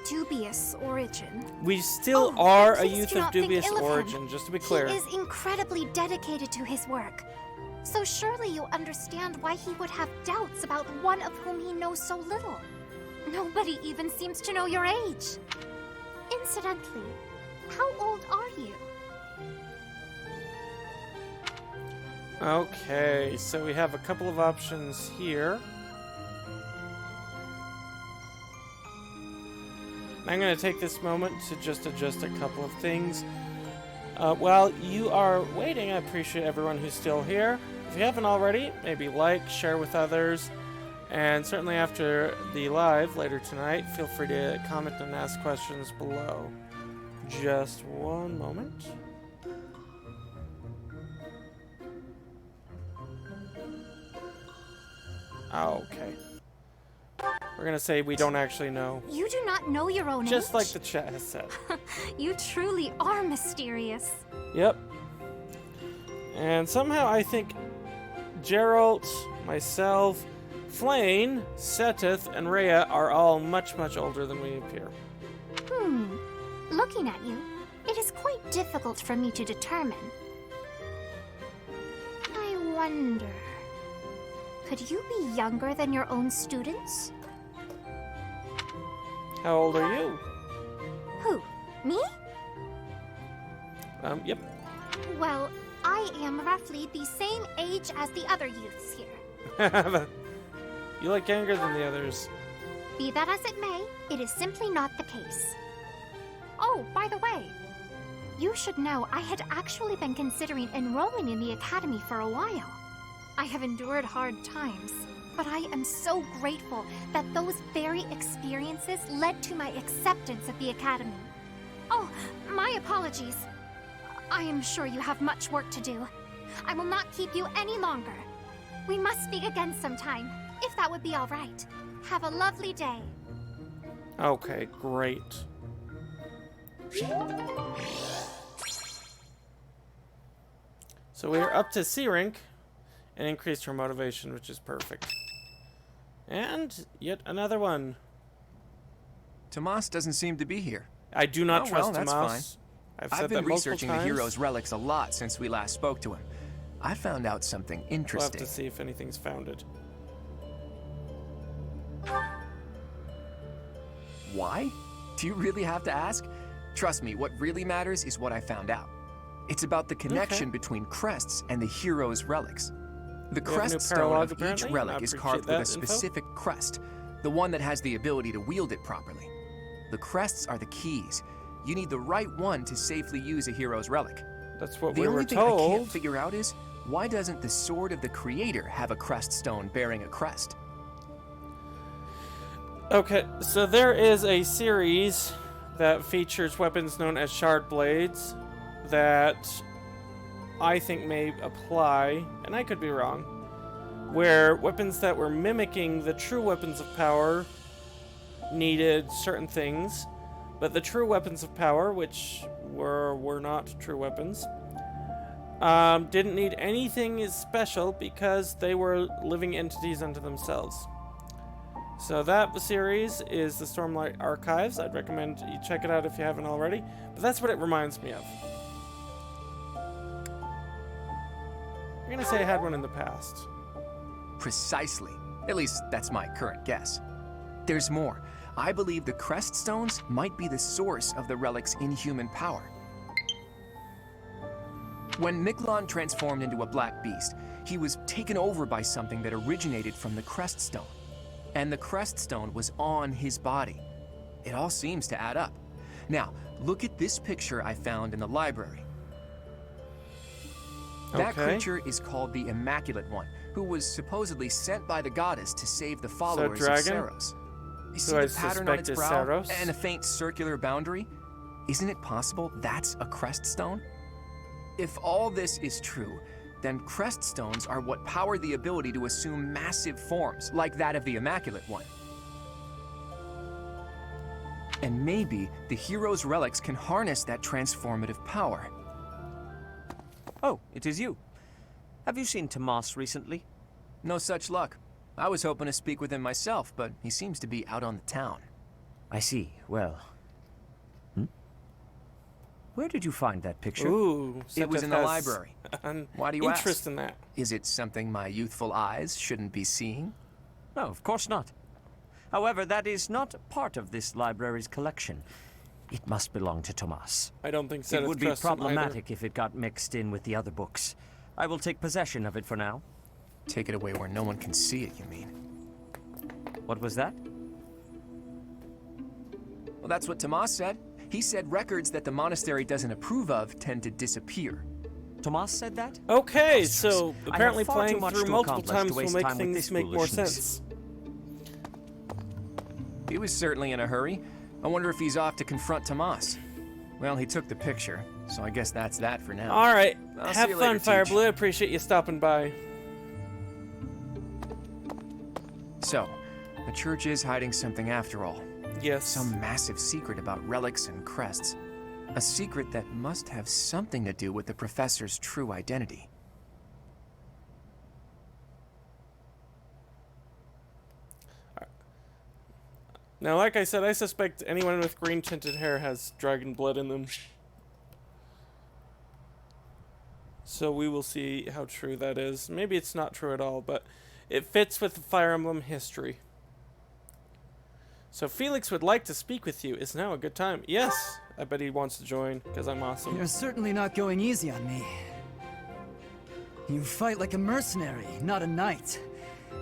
dubious origin. We still Oh, are a please youth do of not think dubious ill of him. origin, just to be clear. He is incredibly dedicated to his work. So surely you understand why he would have doubts about one of whom he knows so little. Nobody even seems to know your age. Incidentally, how old are you? Okay, so we have a couple of options here. I'm going to take this moment to just adjust a couple of things. While you are waiting, I appreciate everyone who's still here. If you haven't already, maybe like, share with others, and certainly after the live later tonight, feel free to comment and ask questions below. Just one moment. Okay. We're gonna say we don't actually know. You do not know your own Just age? like the chat has said. You truly are mysterious. Yep. And somehow I think Geralt, myself, Flame, Seteth, and Rhea are all much, much older than we appear. Looking at you, it is quite difficult for me to determine. I wonder... Could you be younger than your own students? How old are you? Who? Me? Yep. Well, I am roughly the same age as the other youths here. You look younger than the others. Be that as it may, it is simply not the case. Oh, by the way, you should know I had actually been considering enrolling in the academy for a while. I have endured hard times, but I am so grateful that those very experiences led to my acceptance at the academy. Oh, my apologies. I am sure you have much work to do. I will not keep you any longer. We must speak again sometime, if that would be all right. Have a lovely day. Okay, great. So we are up to C rank and increased her motivation, which is perfect. And yet another one. Tomas doesn't seem to be here. I do not Oh, trust well, that's Tomas. fine. I've been that multiple researching the times. hero's relics a lot since we last spoke to him. I found out something We'll interesting. have to see if anything's founded. Why? Do you really have to ask? Trust me, what really matters is what I found out. It's about the connection between crests and the hero's relics. The We have a new crest stone paralog, of each apparently. I relic is appreciate carved with that a info. specific crest, the one that has the ability to wield it properly. The crests are the keys. you need the right one to safely use a hero's relic. That's what the we only were thing I can't told. figure out is, why doesn't the Sword of the Creator have a crest stone bearing a crest? Okay, so there is a series that features weapons known as shard blades that I think may apply, and I could be wrong, where weapons that were mimicking the true weapons of power needed certain things, but the true weapons of power, which were not true weapons, didn't need anything special because they were living entities unto themselves. So that series is the Stormlight Archives. I'd recommend you check it out if you haven't already, but that's what it reminds me of. I'm gonna say I had one in the past. Precisely. At least, that's my current guess. There's more. I believe the crest stones might be the source of the relic's inhuman power. When Miklon transformed into a black beast, he was taken over by something that originated from the crest stone. And the crest stone was on his body. It all seems to add up. Now, look at this picture I found in the library. That creature is called the Immaculate One, who was supposedly sent by the goddess to save the followers of Saros. You see the pattern on its brow and a faint circular boundary? Isn't it possible that's a crest stone? If all this is true, then crest stones are what power the ability to assume massive forms, like that of the Immaculate One. And maybe the hero's relics can harness that transformative power. Oh, it is you. Have you seen Tomas recently? No such luck. I was hoping to speak with him myself, but he seems to be out on the town. I see. Well... Where did you find that picture? Ooh, it was in the library. Why do you ask? Interest in that. Is it something my youthful eyes shouldn't be seeing? No, of course not. However, that is not part of this library's collection. It must belong to Tomas. I don't think so. It would be problematic if it got mixed in with the other books. I will take possession of it for now. Take it away where no one can see it, you mean? What was that? Well, that's what Tomas said. He said records that the monastery doesn't approve of tend to disappear. Tomas said that? Okay, so apparently playing through multiple times will make things make more sense. He was certainly in a hurry. I wonder if he's off to confront Tomas. Well, he took the picture, so I guess that's that for now. Alright, I'll have see you fun, later, Fire Teach. Blue. Appreciate you stopping by. So, the church is hiding something after all. Yes. Some massive secret about relics and crests. A secret that must have something to do with the professor's true identity. Now, like I said, I suspect anyone with green tinted hair has dragon blood in them. So we will see how true that is. Maybe it's not true at all, but it fits with the Fire Emblem history. So Felix would like to speak with you. Is now a good time? Yes! I bet he wants to join, because I'm awesome. You're certainly not going easy on me. You fight like a mercenary, not a knight.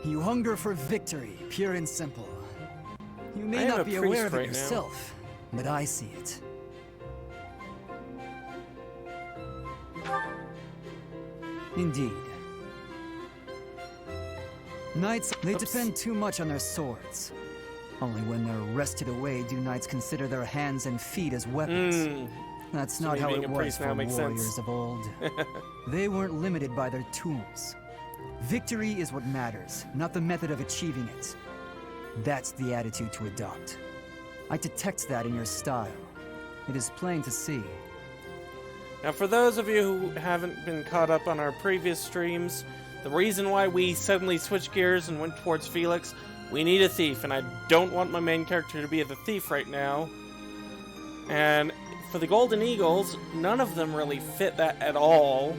You hunger for victory, pure and simple. You may not be aware of it yourself, but I see it. Indeed. Knights, they depend too much on their swords. Only when they're wrested away do knights consider their hands and feet as weapons. That's not how it was for warriors of old. They weren't limited by their tools. Victory is what matters, not the method of achieving it. That's the attitude to adopt. I detect that in your style. It is plain to see. Now, for those of you who haven't been caught up on our previous streams, the reason why we suddenly switched gears and went towards Felix, we need a thief, and I don't want my main character to be the thief right now. And for the Golden Eagles, none of them really fit that at all.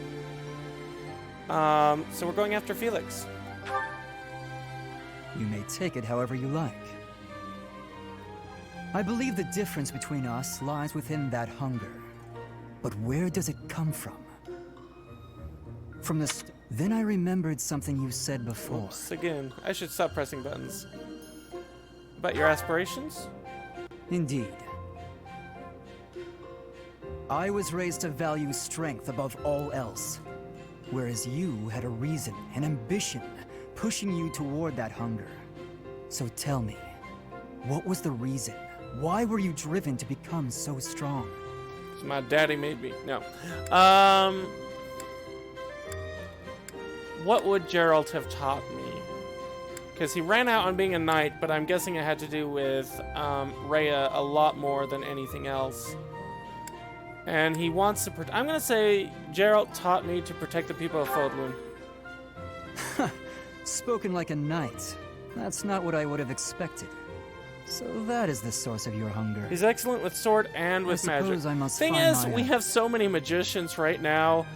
So we're going after Felix. You may take it however you like. I believe the difference between us lies within that hunger. But where does it come from? From the Then I remembered something you said before. Oops, again. I should stop pressing buttons. About your aspirations? Indeed. I was raised to value strength above all else, whereas you had a reason, an ambition, pushing you toward that hunger. So tell me, what was the reason? Why were you driven to become so strong? My daddy made me. No. What would Geralt have taught me? Because he ran out on being a knight, but I'm guessing it had to do with Rhea a lot more than anything else. And he wants to... I'm going to say Geralt taught me to protect the people of Fodlan. Spoken like a knight. That's not what I would have expected. So that is the source of your hunger. He's excellent with sword and with magic. I must Thing find is, my we have so many magicians right now.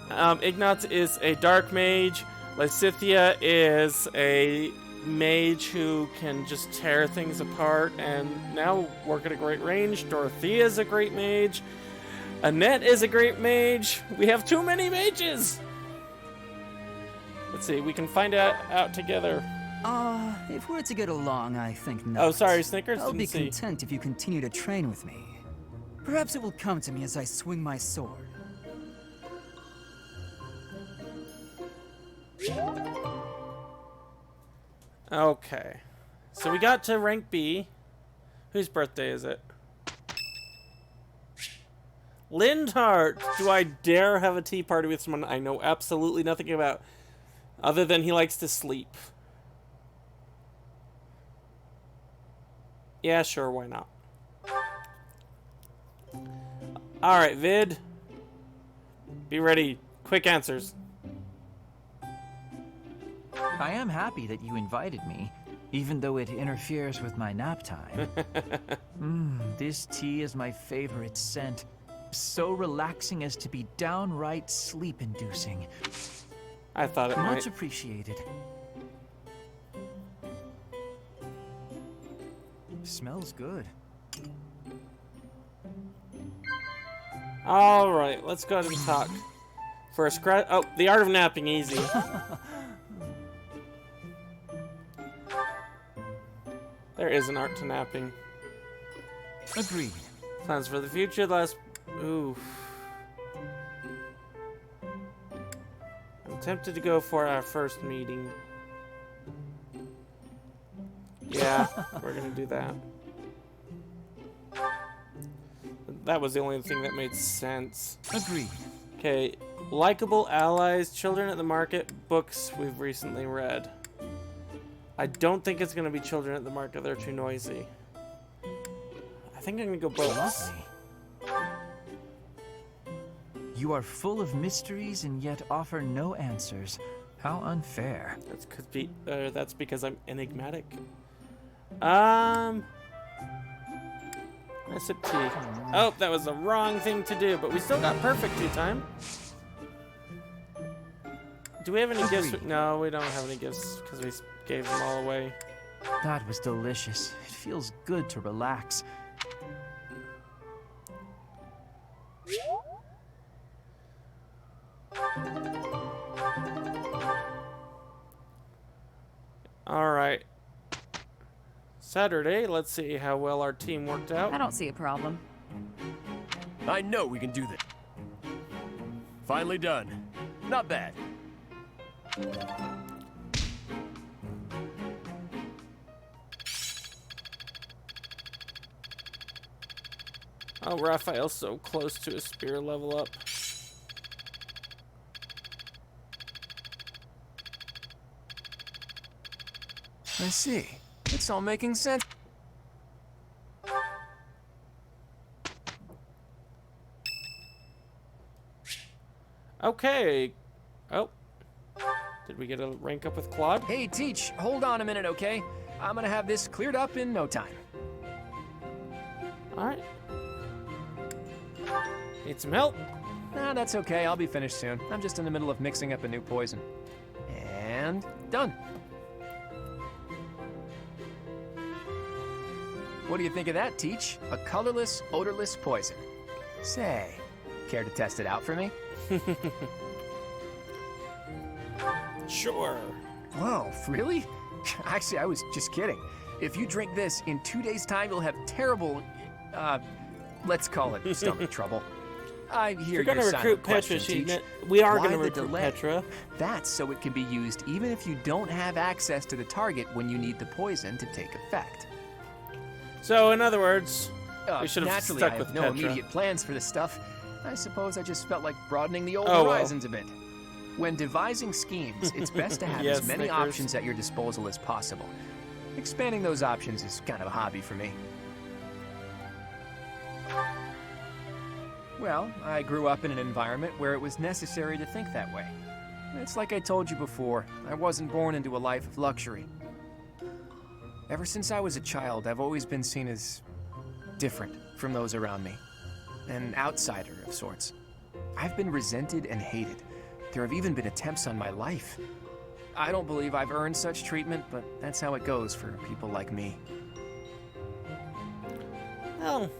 Ignatz is a dark mage. Lysithea is a mage who can just tear things apart and now work at a great range. Dorothea is a great mage. Annette is a great mage. We have too many mages. Let's see, we can find out together. If we're to get along, I think not. Oh, sorry, Snickers. I'll be Didn't see. content if you continue to train with me. Perhaps it will come to me as I swing my sword. Okay. So we got to rank B. Whose birthday is it? Lindhart! Do I dare have a tea party with someone I know absolutely nothing about, other than he likes to sleep? Yeah, sure, why not? Alright, Vid. Be ready. Quick answers. I am happy that you invited me, even though it interferes with my nap time. This tea is my favorite scent. So relaxing as to be downright sleep-inducing. I thought it might. Much appreciated. Smells good. Alright, let's go ahead and talk. For a scratch. Oh, the art of napping, easy. There is an art to napping. Agreed. Plans for the future, last... Ooh. I'm tempted to go for our first meeting. Yeah, we're gonna do that. That was the only thing that made sense. Agreed. Okay, likable allies, children at the market, books we've recently read. I don't think it's gonna be children at the market, they're too noisy. I think I'm gonna go books. You are full of mysteries and yet offer no answers. How unfair. That's because I'm enigmatic. I sip tea. Oh, that was the wrong thing to do, but we still got perfect tea time. Do we have any gifts? No, we don't have any gifts because we gave them all away. That was delicious. It feels good to relax. All right. Saturday, let's see how well our team worked out. I don't see a problem. I know we can do this. Finally done. Not bad. Oh, Raphael's so close to a spear level up. I see. It's all making sense. Okay. Oh. Did we get a rank up with Claude? Hey, Teach, hold on a minute, okay? I'm gonna have this cleared up in no time. Alright. Need some help? Nah, that's okay. I'll be finished soon. I'm just in the middle of mixing up a new poison. And done. What do you think of that, Teach? A colorless, odorless poison. Say, care to test it out for me? Sure. Whoa, really? Actually, I was just kidding. If you drink this, in 2 days' time, you'll have terrible, let's call it stomach trouble. I hear If you're your gonna recruit silent Petra, question, Teach. we are Why gonna the recruit delay? Petra. That's so it can be used even if you don't have access to the target when you need the poison to take effect. So, in other words, we should have Naturally, stuck I with have no Petra. immediate plans for this stuff. I suppose I just felt like broadening the old Oh, well. horizons a bit. When devising schemes, it's best to have Yes, as many Snickers. options at your disposal as possible. Expanding those options is kind of a hobby for me. Well, I grew up in an environment where it was necessary to think that way. It's like I told you before, I wasn't born into a life of luxury. Ever since I was a child, I've always been seen as different from those around me. An outsider of sorts. I've been resented and hated. There have even been attempts on my life. I don't believe I've earned such treatment, but that's how it goes for people like me. Well,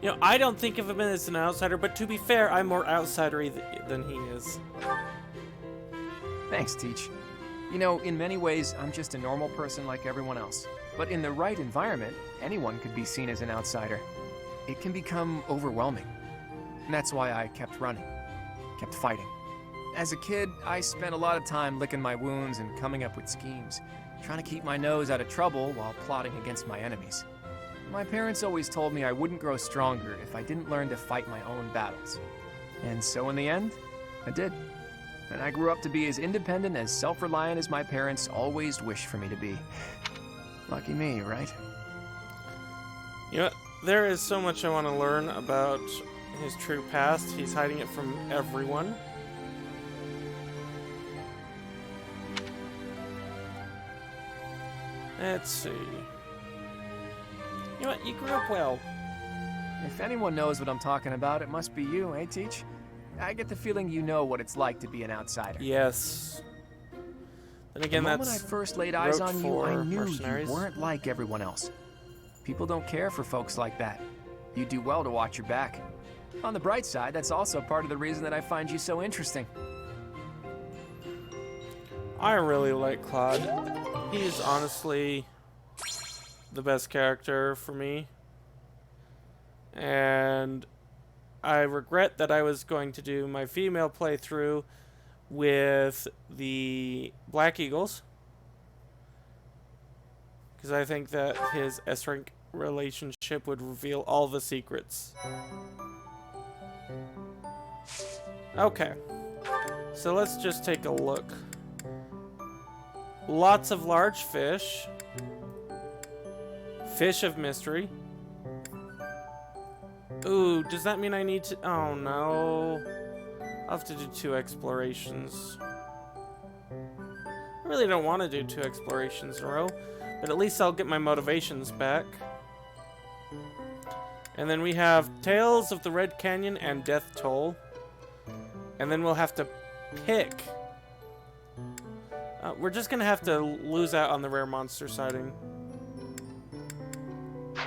you know, I don't think of him as an outsider, but to be fair, I'm more outsidery than he is. Thanks, Teach. You know, in many ways, I'm just a normal person like everyone else. But in the right environment, anyone could be seen as an outsider. It can become overwhelming. And that's why I kept running, kept fighting. As a kid, I spent a lot of time licking my wounds and coming up with schemes, trying to keep my nose out of trouble while plotting against my enemies. My parents always told me I wouldn't grow stronger if I didn't learn to fight my own battles. And so in the end, I did. And I grew up to be as independent, as self-reliant as my parents always wished for me to be. Lucky me, right? You know, there is so much I want to learn about his true past. He's hiding it from everyone. Let's see. You know what? You grew up well. If anyone knows what I'm talking about, it must be you, eh, Teach? I get the feeling you know what it's like to be an outsider. Yes. Then again, the moment that's I first laid eyes wrote on you, for I knew mercenaries. you weren't like everyone else. People don't care for folks like that. You do well to watch your back. On the bright side, that's also part of the reason that I find you so interesting. I really like Claude. He's honestly the best character for me. And I regret that I was going to do my female playthrough with the Black Eagles, because I think that his S-rank relationship would reveal all the secrets. Okay, so let's just take a look. Lots of large fish. Fish of mystery. Ooh, does that mean I need to... Oh, no. I'll have to do 2 explorations. I really don't want to do 2 explorations in a row, but at least I'll get my motivations back. And then we have Tales of the Red Canyon and Death Toll. And then we'll have to pick. We're just going to have to lose out on the rare monster sighting.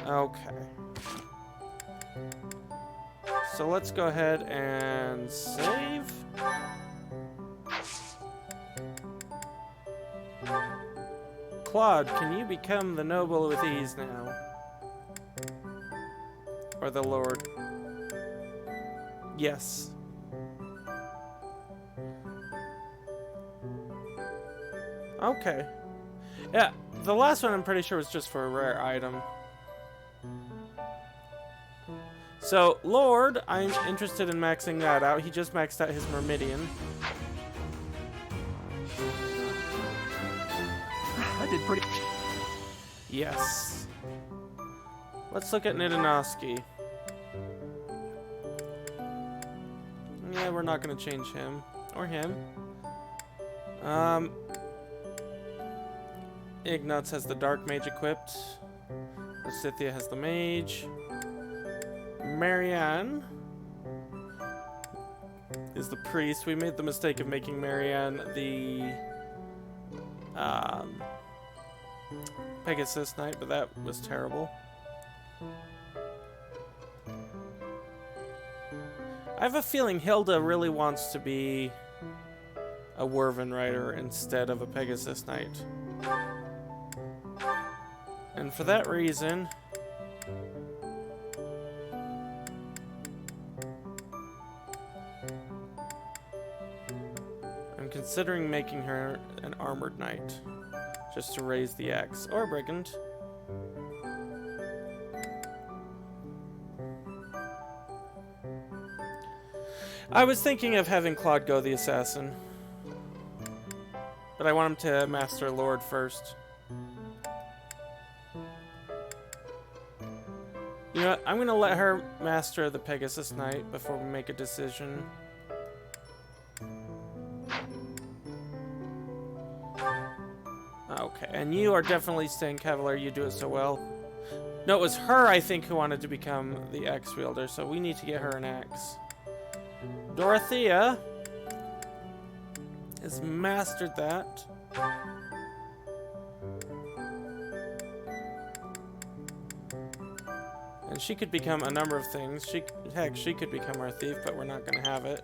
Okay. So let's go ahead and save. Claude, can you become the noble with ease now? Or the lord? Yes. Okay. Yeah, the last one I'm pretty sure was just for a rare item. So, Lord, I'm interested in maxing that out. He just maxed out his Myrmidian. I did pretty... Yes. Let's look at NdoNosCi. Yeah, we're not going to change him. Or him. Ignatz has the Dark Mage equipped. Lysithea has the Mage. Marianne is the priest. We made the mistake of making Marianne the Pegasus Knight, but that was terrible. I have a feeling Hilda really wants to be a Werven Rider instead of a Pegasus Knight. And for that reason, I'm considering making her an armored knight, just to raise the axe, or a brigand. I was thinking of having Claude go the assassin, but I want him to master Lord first. You know what? I'm gonna let her master the Pegasus Knight before we make a decision. Okay, and you are definitely staying Cavalier. You do it so well. No, it was her, I think, who wanted to become the axe wielder, so we need to get her an axe. Dorothea has mastered that. And she could become a number of things. Heck, she could become our thief, but we're not going to have it.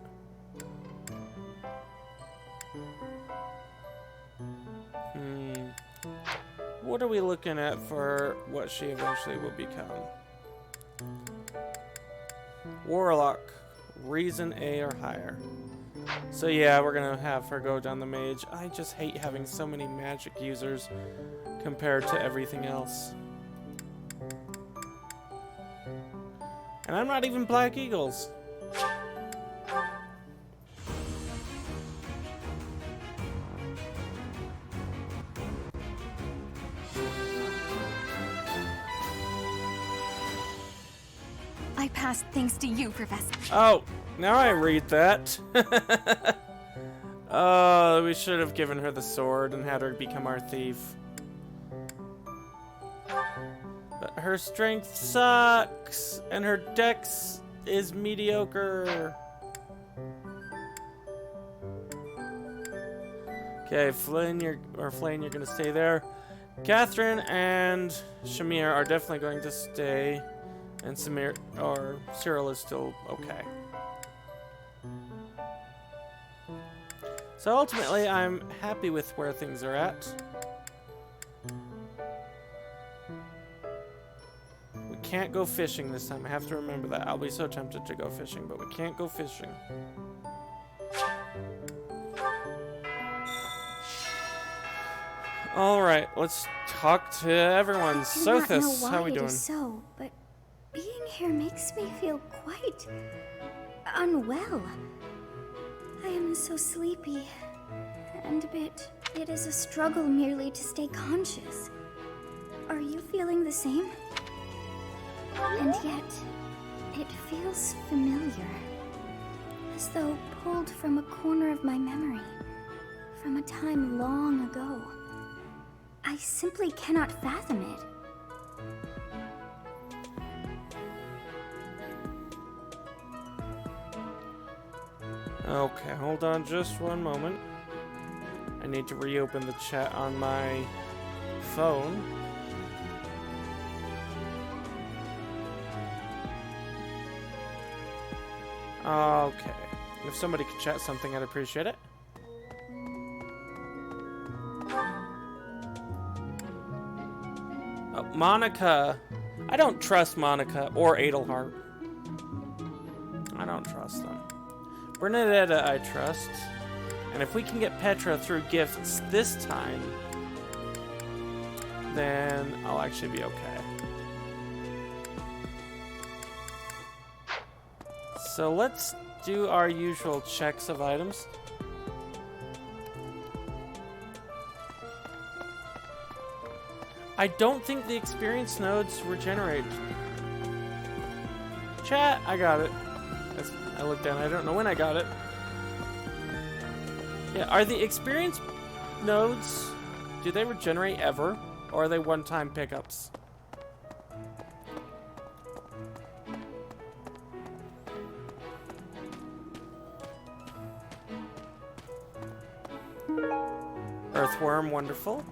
What are we looking at for what she eventually will become? Warlock. Reason A or higher. So yeah, we're gonna have her go down the mage. I just hate having so many magic users compared to everything else. And I'm not even Black Eagles. I passed thanks to you, Professor. Oh, now I read that. Oh, we should have given her the sword and had her become our thief. But her strength sucks, and her dex is mediocre. Okay, Flynn, you're gonna stay there. Catherine and Shamir are definitely going to stay. And Cyril is still okay. So ultimately, I'm happy with where things are at. We can't go fishing this time. I have to remember that. I'll be so tempted to go fishing, but we can't go fishing. All right, let's talk to everyone. Sothis, how are we doing? But being here makes me feel quite unwell. I am so sleepy and a bit. It is a struggle merely to stay conscious. Are you feeling the same? And yet, it feels familiar. As though pulled from a corner of my memory. From a time long ago. I simply cannot fathom it. Okay, hold on just one moment. I need to reopen the chat on my phone. Okay. If somebody could chat something, I'd appreciate it. Oh, Monica. I don't trust Monica or Adelhart. I don't trust them. Bernadetta, I trust. And if we can get Petra through gifts this time, then I'll actually be okay. So let's do our usual checks of items. I don't think the experience nodes regenerate. Chat, I got it. I looked down, I don't know when I got it. Yeah, are the experience nodes, do they regenerate ever? Or are they one-time pickups? Earthworm, wonderful.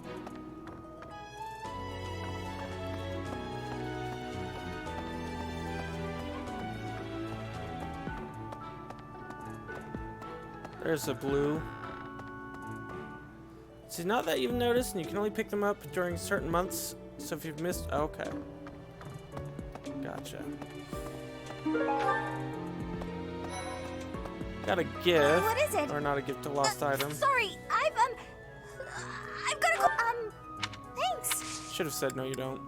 There's a blue. See, not that you've noticed, and you can only pick them up during certain months. So if you've missed, okay. Gotcha. Got a gift. What is it? Or not a gift, a lost item. Sorry, I've got to go. Thanks. Should have said no, you don't.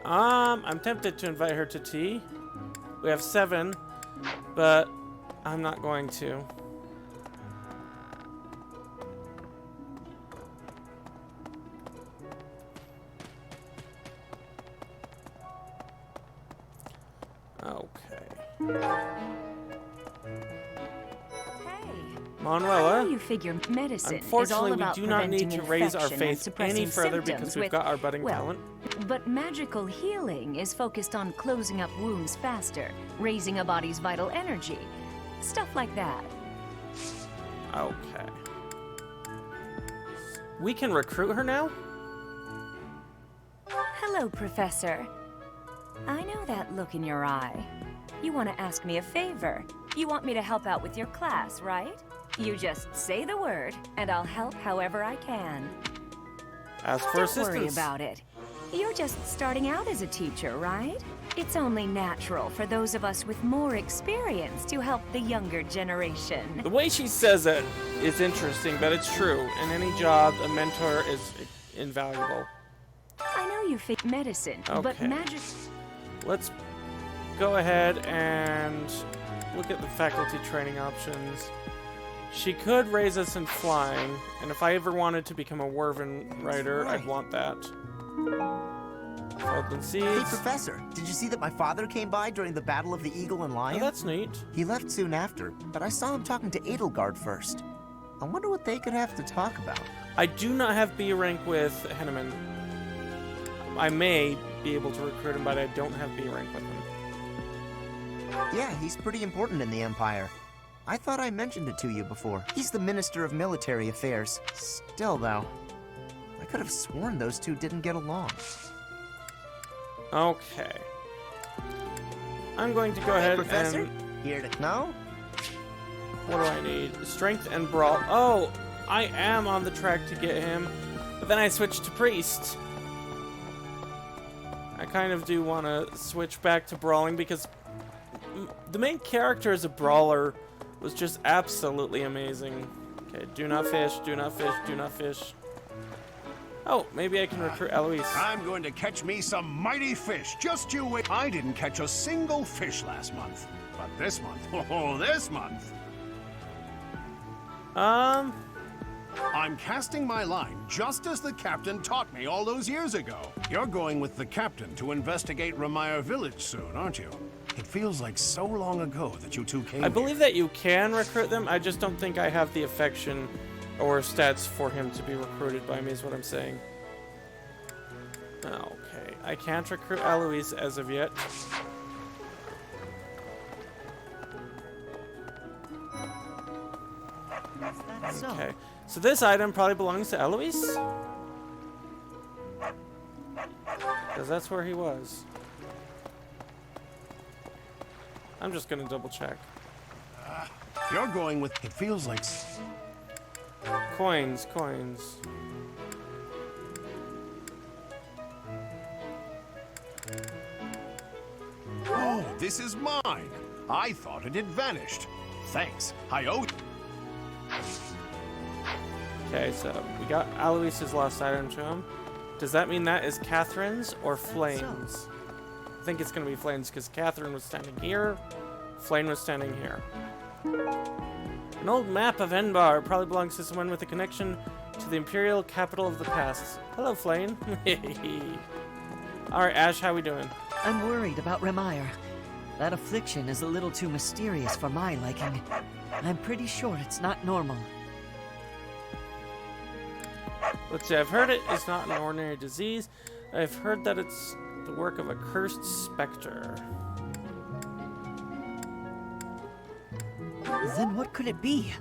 I'm tempted to invite her to tea. We have 7, but I'm not going to. Manuela, you figure medicine unfortunately, is all about we do not need to raise our preventing faith infection any and further suppressing because symptoms we've got our budding well, talent. But magical healing is focused on closing up wounds faster, raising a body's vital energy, stuff like that. Okay. We can recruit her now? Hello, Professor. I know that look in your eye. You want to ask me a favor. You want me to help out with your class, right? You just say the word, and I'll help however I can. Ask for assistance. Don't worry about it. You're just starting out as a teacher, right? It's only natural for those of us with more experience to help the younger generation. The way she says it is interesting, but it's true. In any job, a mentor is invaluable. I know you fit medicine, but Okay. magic... Let's go ahead and look at the faculty training options. She could raise us in flying, and if I ever wanted to become a Werven rider, I'd want that. Open seeds. Hey, Professor, did you see that my father came by during the Battle of the Eagle and Lion? Oh, that's neat. He left soon after, but I saw him talking to Edelgard first. I wonder what they could have to talk about. I do not have B rank with Henneman. I may be able to recruit him, but I don't have B rank with him. Yeah, he's pretty important in the Empire. I thought I mentioned it to you before. He's the Minister of Military Affairs. Still, though, I could have sworn those two didn't get along. Okay. I'm going to go ahead Professor, and... here to know? What do I need? Strength and Brawl. Oh, I am on the track to get him, but then I switched to Priest. I kind of do want to switch back to Brawling because the main character as a Brawler was just absolutely amazing. Okay, do not fish, do not fish, do not fish. Oh, maybe I can recruit Eloise. I'm going to catch me some mighty fish. Just you wait. I didn't catch a single fish last month. But this month, oh, this month. I'm casting my line just as the captain taught me all those years ago. You're going with the captain to investigate Ramire Village soon, aren't you? It feels like so long ago that you two came I believe that you can recruit them. I just don't think I have the affection or stats for him to be recruited by me, is what I'm saying. Okay, I can't recruit Eloise as of yet. Okay, so this item probably belongs to Eloise? Because that's where he was. I'm just gonna double check. You're going with... It feels like... Coins, coins. Oh, this is mine. I thought it had vanished. Thanks. I owe it. Okay, so we got Aloise's lost item to him. Does that mean that is Catherine's or Flame's? I think it's gonna be Flame's because Catherine was standing here, Flame was standing here. An old map of Enbar probably belongs to someone with a connection to the imperial capital of the past. Hello, Flame. Alright, Ash, how we doing? I'm worried about Ramire. That affliction is a little too mysterious for my liking. I'm pretty sure it's not normal. Let's see, I've heard it is not an ordinary disease. I've heard that it's the work of a cursed specter. Then what could it be?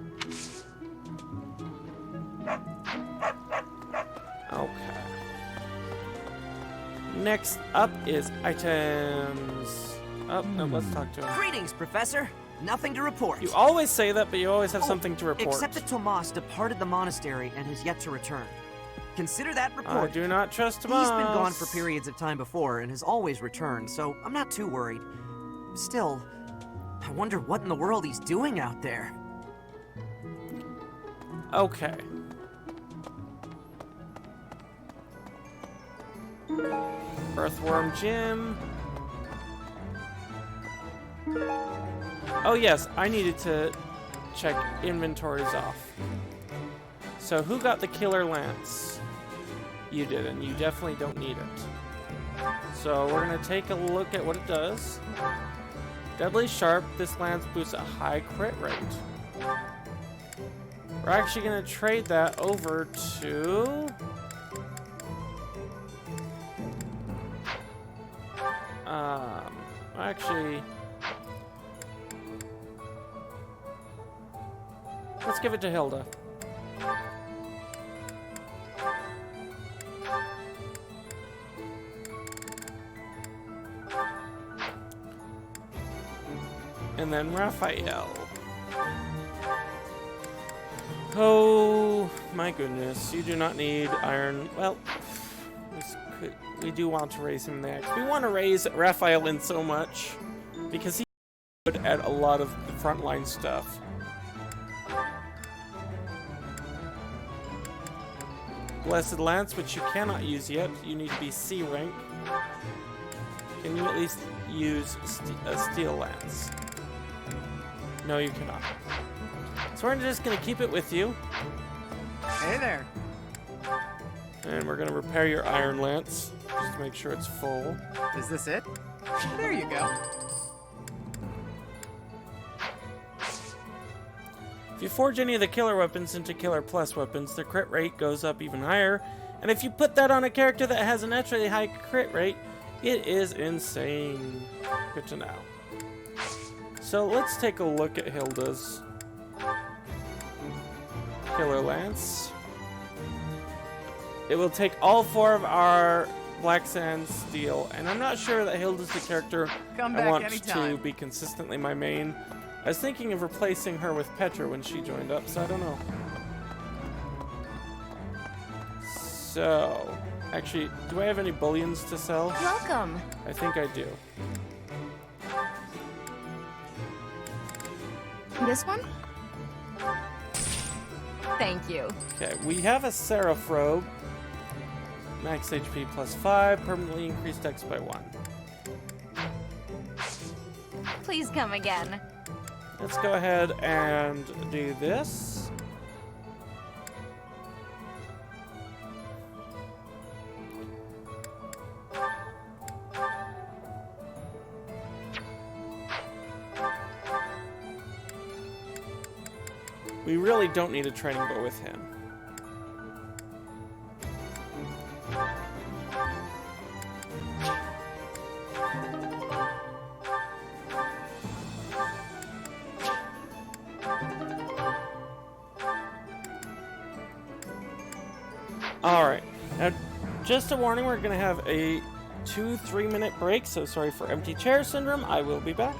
Okay. Next up is items. Oh, no, let's talk to him. Greetings, Professor. Nothing to report. You always say that, but you always have something to report. Except that Tomas departed the monastery and has yet to return. Consider that I report. do not trust Tomas. He's been gone for periods of time before and has always returned, so I'm not too worried. Still, I wonder what in the world he's doing out there. Okay. Earthworm Jim. Oh yes, I needed to check inventories off. So who got the killer lance? You did, and you definitely don't need it. So we're gonna take a look at what it does. Deadly sharp, this lance boosts a high crit rate. We're actually gonna trade that over to... actually... let's give it to Hilda. And then Raphael. Oh my goodness, you do not need iron. Well, we do want to raise him next. We want to raise Raphael in so much because he's good at a lot of the frontline stuff. Blessed Lance, which you cannot use yet. You need to be C rank. Can you at least use a Steel Lance? No, you cannot. So we're just going to keep it with you. Hey there. And we're going to repair your Iron Lance, just to make sure it's full. Is this it? There you go. If you forge any of the killer weapons into killer plus weapons, the crit rate goes up even higher. And if you put that on a character that has a naturally high crit rate, it is insane. Good to know. So let's take a look at Hilda's killer lance. It will take all 4 of our Black Sand Steel, and I'm not sure that Hilda's the character I want to be consistently my main. I was thinking of replacing her with Petra when she joined up, so I don't know. So, actually, do I have any bullions to sell? Welcome. I think I do. This one? Thank you. Okay, we have a Seraph Robe. Max HP plus 5, permanently increased Dex by 1. Please come again. Let's go ahead and do this. We really don't need a training bow with him. Alright, now just a warning, we're going to have a 2-3 minute break, so sorry for empty chair syndrome. I will be back.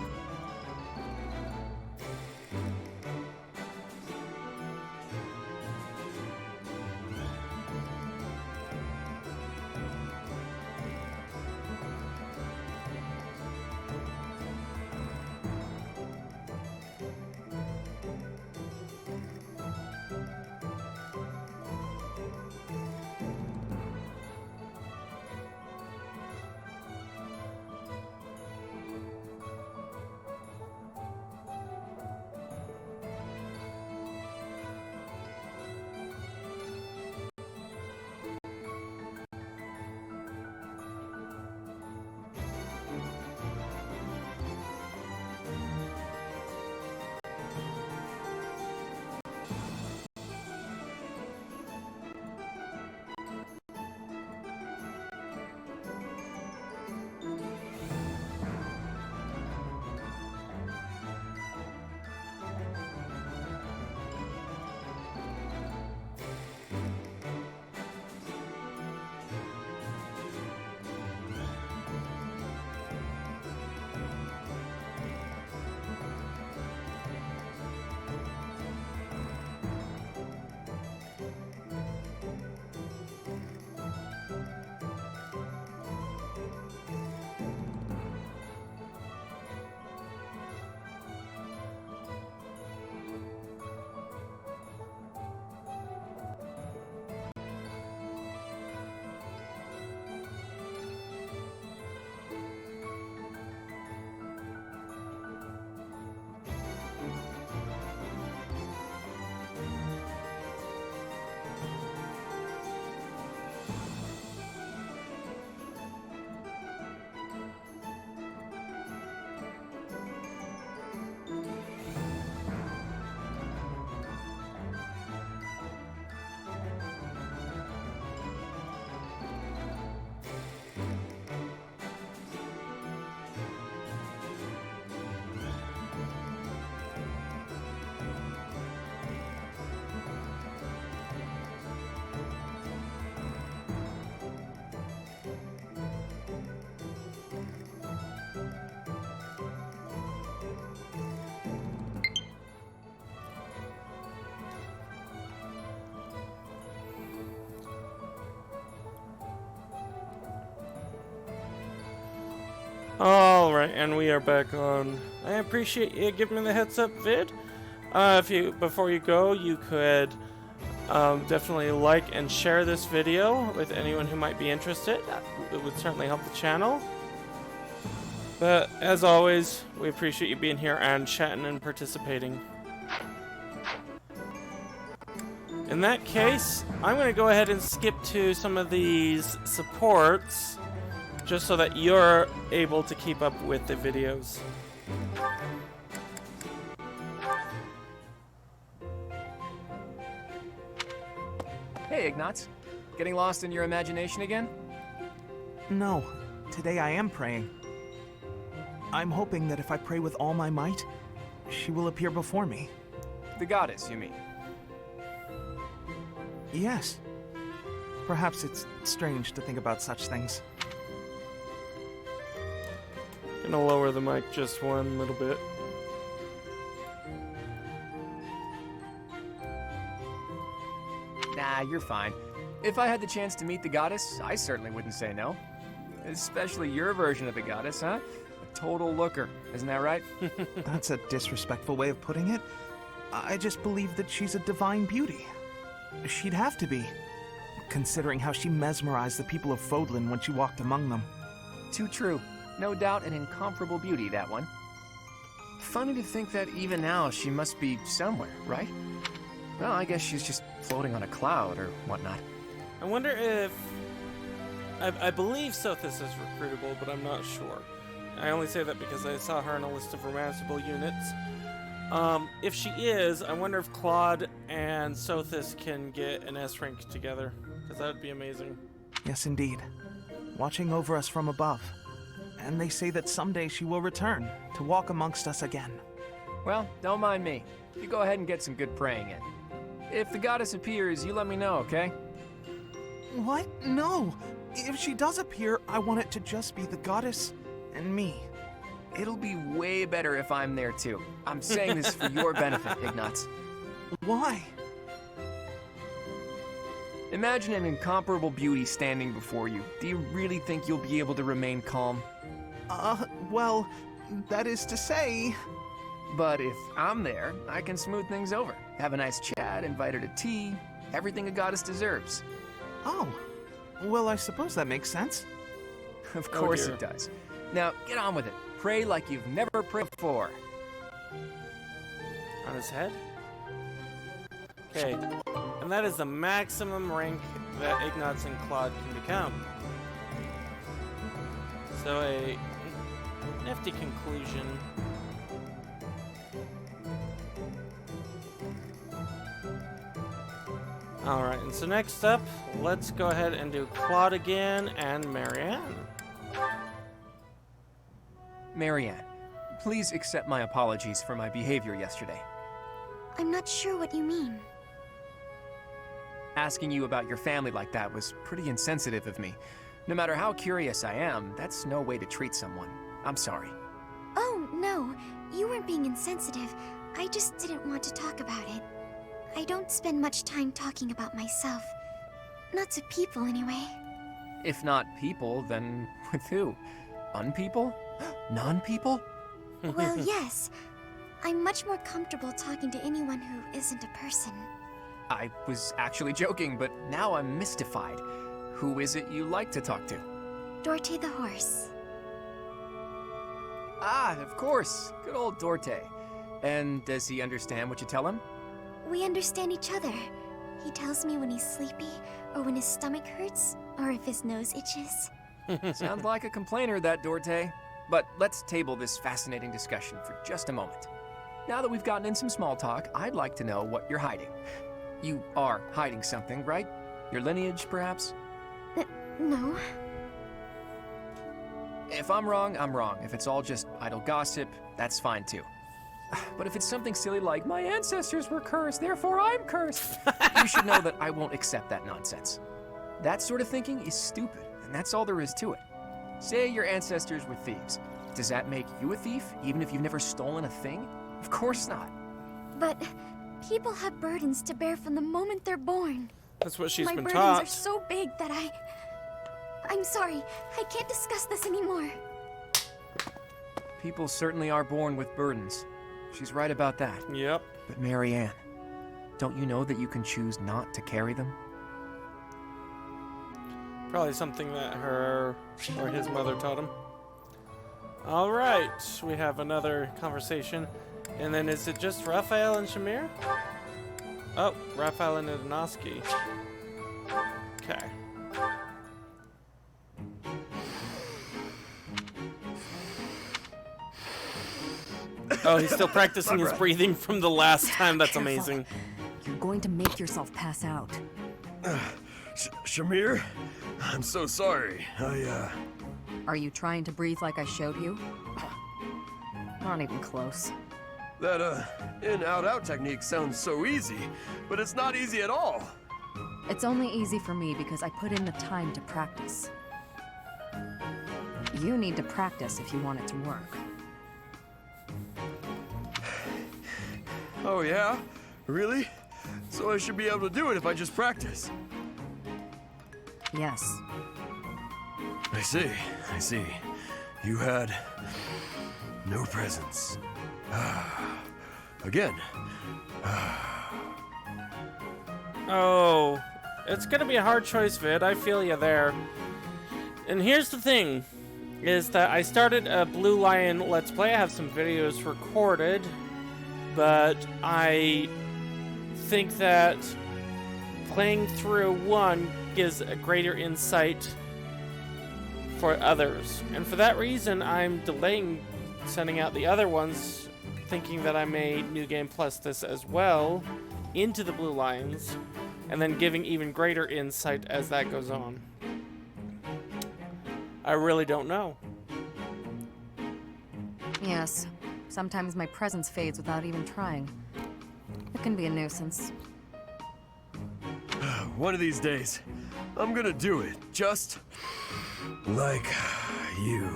Alright, and we are back on. I appreciate you giving me the heads up vid. Before you go, you could definitely like and share this video with anyone who might be interested. It would certainly help the channel. But as always, we appreciate you being here and chatting and participating. In that case, I'm going to go ahead and skip to some of these supports, just so that you're able to keep up with the videos. Hey, Ignatz. Getting lost in your imagination again? No, today I am praying. I'm hoping that if I pray with all my might, she will appear before me. The goddess, you mean? Yes. Perhaps it's strange to think about such things. Gonna lower the mic just one little bit. Nah, you're fine. If I had the chance to meet the goddess, I certainly wouldn't say no. Especially your version of the goddess, huh? A total looker, isn't that right? That's a disrespectful way of putting it. I just believe that she's a divine beauty. She'd have to be, considering how she mesmerized the people of Fodlan when she walked among them. Too true. No doubt an incomparable beauty, that one. Funny to think that even now she must be somewhere, right? Well, I guess she's just floating on a cloud or whatnot. I wonder if... I believe Sothis is recruitable, but I'm not sure. I only say that because I saw her on a list of romanceable units. If she is, I wonder if Claude and Sothis can get an S rank together, because that would be amazing. Yes, indeed. Watching over us from above. And they say that someday she will return to walk amongst us again. Well, don't mind me. You go ahead and get some good praying in. If the goddess appears, you let me know, okay? What? No! If she does appear, I want it to just be the goddess and me. It'll be way better if I'm there too. I'm saying this for your benefit, Ignatz. Why? Imagine an incomparable beauty standing before you. Do you really think you'll be able to remain calm? Well, that is to say... But if I'm there, I can smooth things over. Have a nice chat, invite her to tea. Everything a goddess deserves. Oh. Well, I suppose that makes sense. Of course it does. Now, get on with it. Pray like you've never prayed before. On his head? Okay. And that is the maximum rank that Ignatz and Claude can become. So a nifty conclusion. Alright, and so next up, let's go ahead and do Claude again and Marianne. Marianne, please accept my apologies for my behavior yesterday. I'm not sure what you mean. Asking you about your family like that was pretty insensitive of me. No matter how curious I am, that's no way to treat someone. I'm sorry. Oh, no. You weren't being insensitive. I just didn't want to talk about it. I don't spend much time talking about myself. Not to people, anyway. If not people, then with who? Unpeople? Non-people? Well, yes. I'm much more comfortable talking to anyone who isn't a person. I was actually joking, but now I'm mystified. Who is it you like to talk to? Dorte the horse. Ah, of course. Good old Dorte. And does he understand what you tell him? We understand each other. He tells me when he's sleepy, or when his stomach hurts, or if his nose itches. Sounds like a complainer, that Dorte. But let's table this fascinating discussion for just a moment. Now that we've gotten in some small talk, I'd like to know what you're hiding. You are hiding something, right? Your lineage, perhaps? No. If I'm wrong, I'm wrong. If it's all just idle gossip, that's fine too. But if it's something silly like, my ancestors were cursed, therefore I'm cursed, you should know that I won't accept that nonsense. That sort of thinking is stupid, and that's all there is to it. Say your ancestors were thieves. Does that make you a thief, even if you've never stolen a thing? Of course not. But people have burdens to bear from the moment they're born. That's what she's been taught. My burdens are so big that I'm sorry. I can't discuss this anymore. People certainly are born with burdens. She's right about that. Yep. But Marianne, don't you know that you can choose not to carry them? Probably something that her or his mother taught him. All right, we have another conversation. And then is it just Raphael and Shamir? Oh, Raphael and NdoNosCi. Okay. Oh, he's still practicing his breathing from the last time. That's amazing. You're going to make yourself pass out. Shamir? I'm so sorry. Are you trying to breathe like I showed you? Not even close. That, in-out-out technique sounds so easy, but it's not easy at all. It's only easy for me because I put in the time to practice. You need to practice if you want it to work. Oh yeah? Really? So I should be able to do it if I just practice? Yes. I see. You had no presence. Again. Oh, it's gonna be a hard choice, Vid. I feel you there. And here's the thing, is that I started a Blue Lion Let's Play. I have some videos recorded, but I think that playing through one gives a greater insight for others. And for that reason, I'm delaying sending out the other ones, thinking that I may New Game Plus this as well into the Blue Lions, and then giving even greater insight as that goes on. I really don't know. Yes. Sometimes my presence fades without even trying. It can be a nuisance. One of these days, I'm gonna do it, just like you.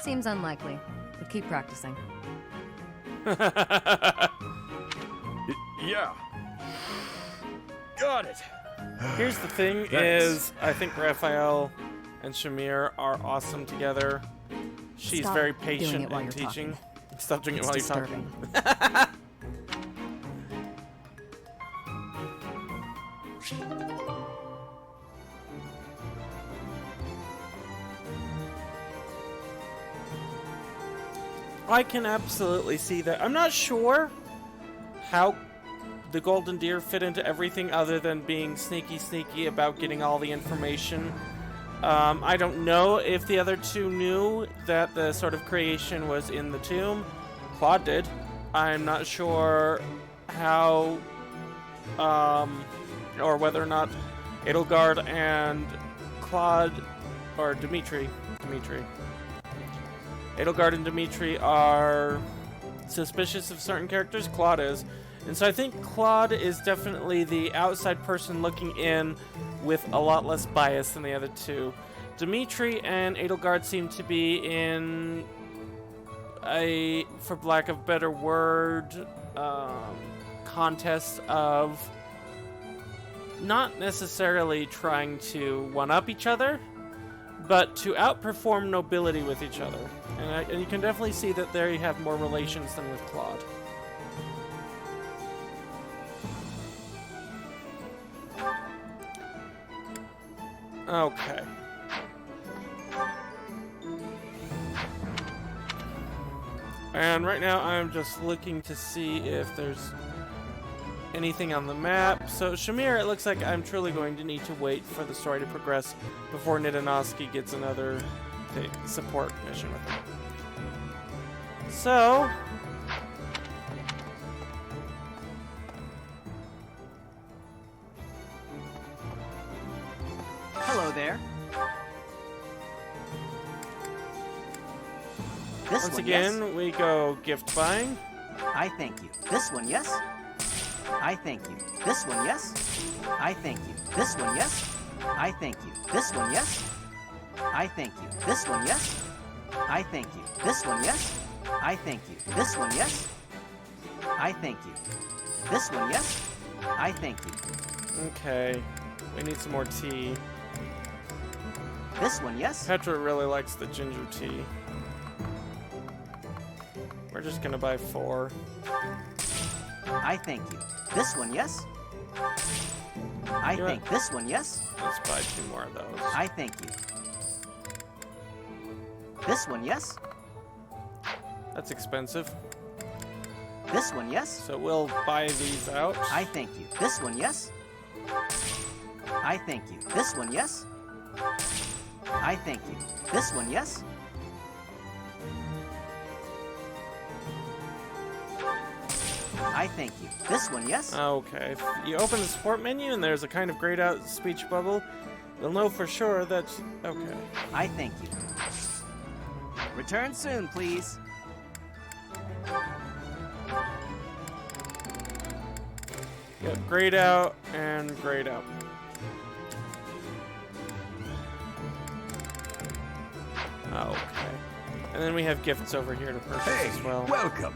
Seems unlikely, but keep practicing. Yeah. Got it. Here's the thing is, I think Raphael and Shamir are awesome together. She's Stop very doing patient it while in you're teaching. talking. Stop doing it It's while you're disturbing. talking. I can absolutely see that. I'm not sure how the Golden Deer fit into everything other than being sneaky about getting all the information. I don't know if the other two knew that the sort of creation was in the tomb. Claude did. I'm not sure how, or whether or not Edelgard and Claude, or Dimitri. Edelgard and Dimitri are suspicious of certain characters. Claude is. And so I think Claude is definitely the outside person looking in with a lot less bias than the other two. Dimitri and Edelgard seem to be in a, for lack of a better word, contest of not necessarily trying to one-up each other, but to outperform nobility with each other. And you can definitely see that they have more relations than with Claude. Okay. And right now I'm just looking to see if there's anything on the map. So Shamir, it looks like I'm truly going to need to wait for the story to progress before NdoNosCi gets another support mission with him. So hello there. This once one, again, yes? we go gift buying. I thank you. This one, yes? I thank you. This one, yes? I thank you. This one, yes? I thank you. This one, yes? I thank you. This one, yes? I thank you. This one, yes? I thank you. This one, yes? I thank you. This one, yes? I thank you. Okay, we need some more tea. This one, yes? Petra really likes the ginger tea. just gonna buy 4. I thank you. This one, yes? I think this one, yes? Let's buy 2 more of those. I thank you. This one, yes? That's expensive. This one, yes? So we'll buy these out. I thank you. This one, yes? I thank you. This one, yes? I thank you. This one, yes? I thank you. This one, yes? Okay. If you open the support menu and there's a kind of grayed out speech bubble, you'll know for sure that... Okay. I thank you. Return soon, please. Yep, grayed out and grayed out. Okay. And then we have gifts over here to purchase as well. Welcome.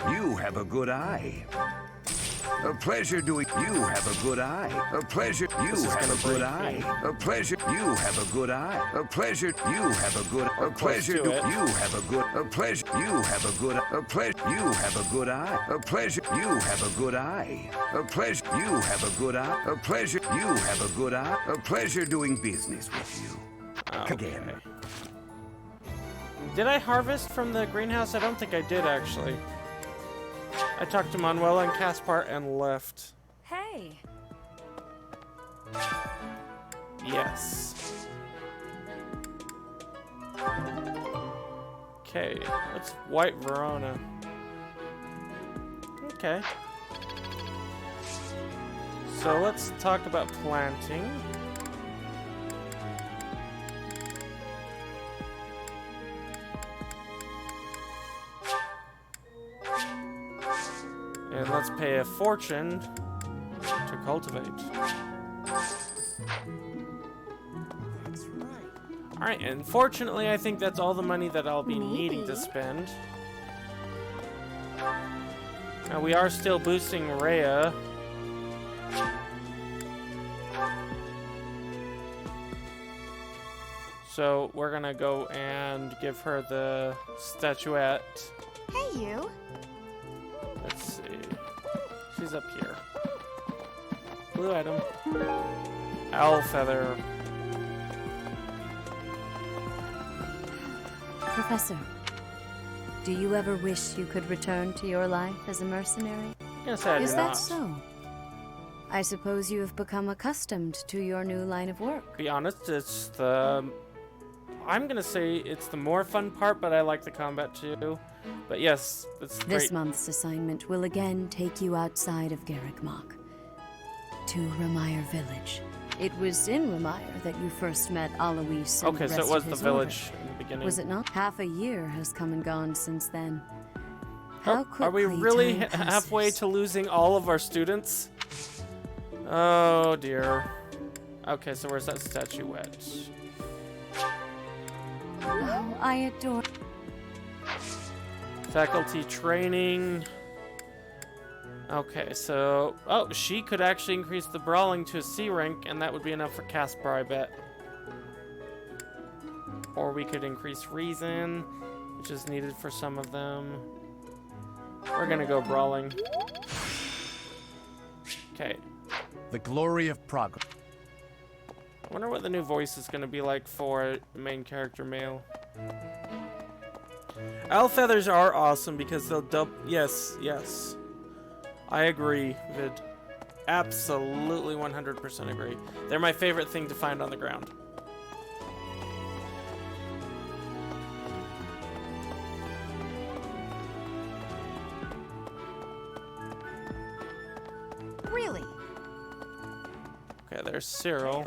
You have a good eye. A pleasure doing. You have a good eye. A pleasure. You have a good eye. A pleasure. You have a good eye. A pleasure. You have a good. A pleasure. You have a good. A pleasure. You have a good. A pleasure. You have a good eye. A pleasure. You have a good eye. A pleasure. You have a good eye. A pleasure. You have a good eye. A pleasure doing business with you. Again. Did I harvest from the greenhouse? I don't think I did actually. I talked to Manuela and Caspar and left. Hey. Yes. Okay, what's White Verona? Okay. So let's talk about planting. And let's pay a fortune to cultivate. Alright, and fortunately I think that's all the money that I'll be needing to spend. Now we are still boosting Rhea. So we're gonna go and give her the statuette. Hey, you. Let's see. She's up here. Blue item. Owl feather. Professor, do you ever wish you could return to your life as a mercenary? Yes, I do Is not. that so? I suppose you have become accustomed to your new line of work. To be honest, it's the... I'm gonna say it's the more fun part, but I like the combat too. But yes, it's great. This month's assignment will again take you outside of Garrickmach, to Ramire Village. It was in Ramire that you first met Alois and Okay, the so it rest was of the his village order. in the beginning. Was it not? Half a year has come and gone since then. How quickly Are we really time passes. halfway to losing all of our students? Oh dear. Okay, so where's that statuette? Oh, I adore. Faculty training. Okay, so... Oh, she could actually increase the brawling to a C rank, and that would be enough for Caspar, I bet. Or we could increase reason, which is needed for some of them. We're gonna go brawling. Okay. The glory of progress. I wonder what the new voice is gonna be like for the main character male. Owl feathers are awesome because they'll yes, yes. I agree, Vid. Absolutely 100% agree. They're my favorite thing to find on the ground. Really? Okay, there's Cyril.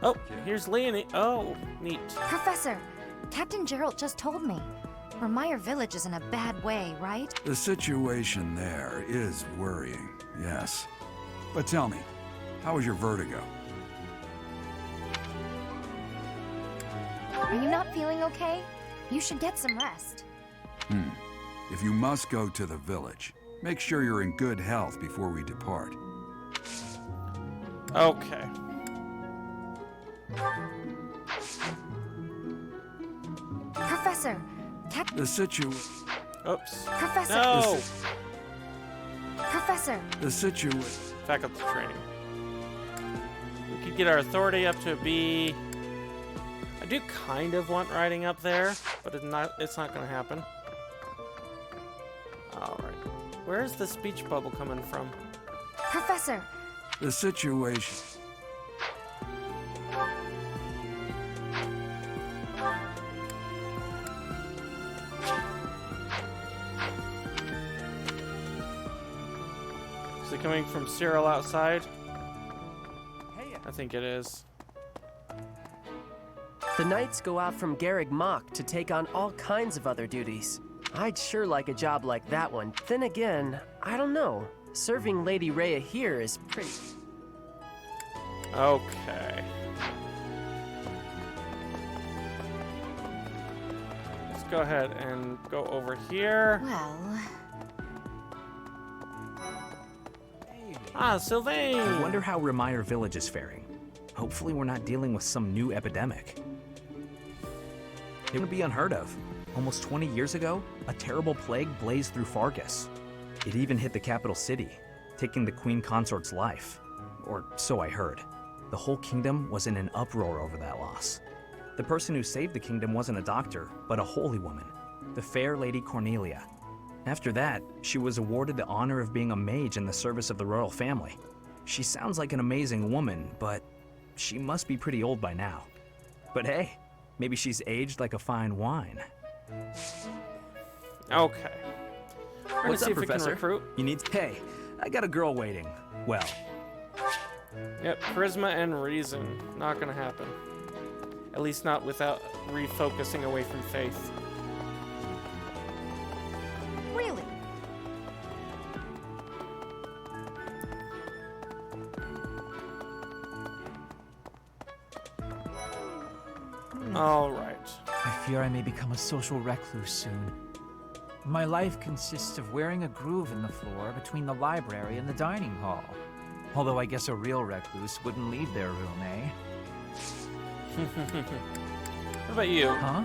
Oh, here's Leonie. Oh, neat. Professor, Captain Gerald just told me. Ramire Village is in a bad way, right? The situation there is worrying, yes. But tell me, how is your vertigo? Are you not feeling okay? You should get some rest. If you must go to the village, make sure you're in good health before we depart. Okay. Professor, The situation. Oops. Professor. No! Professor. The situation. Faculty training. We could get our authority up to a B. I do kind of want riding up there, but it's not going to happen. Alright. Where's the speech bubble coming from? Professor. The situation. Is it coming from Cyril outside? I think it is. The knights go out from Garreg Mach to take on all kinds of other duties. I'd sure like a job like that one. Then again, I don't know. Serving Lady Rhea here is pretty... Okay. Let's go ahead and go over here. Well... Ah, Sylvain! I wonder how Remire Village is faring. Hopefully we're not dealing with some new epidemic. It would be unheard of. Almost 20 years ago, a terrible plague blazed through Fargus. It even hit the capital city, taking the Queen Consort's life. Or so I heard. The whole kingdom was in an uproar over that loss. The person who saved the kingdom wasn't a doctor, but a holy woman, the fair Lady Cornelia. After that, she was awarded the honor of being a mage in the service of the royal family. She sounds like an amazing woman, but she must be pretty old by now. But hey, maybe she's aged like a fine wine. Okay. What's up, see if we can Professor? recruit. You need... Hey, I got a girl waiting. Well. Yep, charisma and reason. Not gonna happen. At least not without refocusing away from faith. Really? All right. I fear I may become a social recluse soon. My life consists of wearing a groove in the floor between the library and the dining hall. Although I guess a real recluse wouldn't leave their room, eh? What about you? Huh?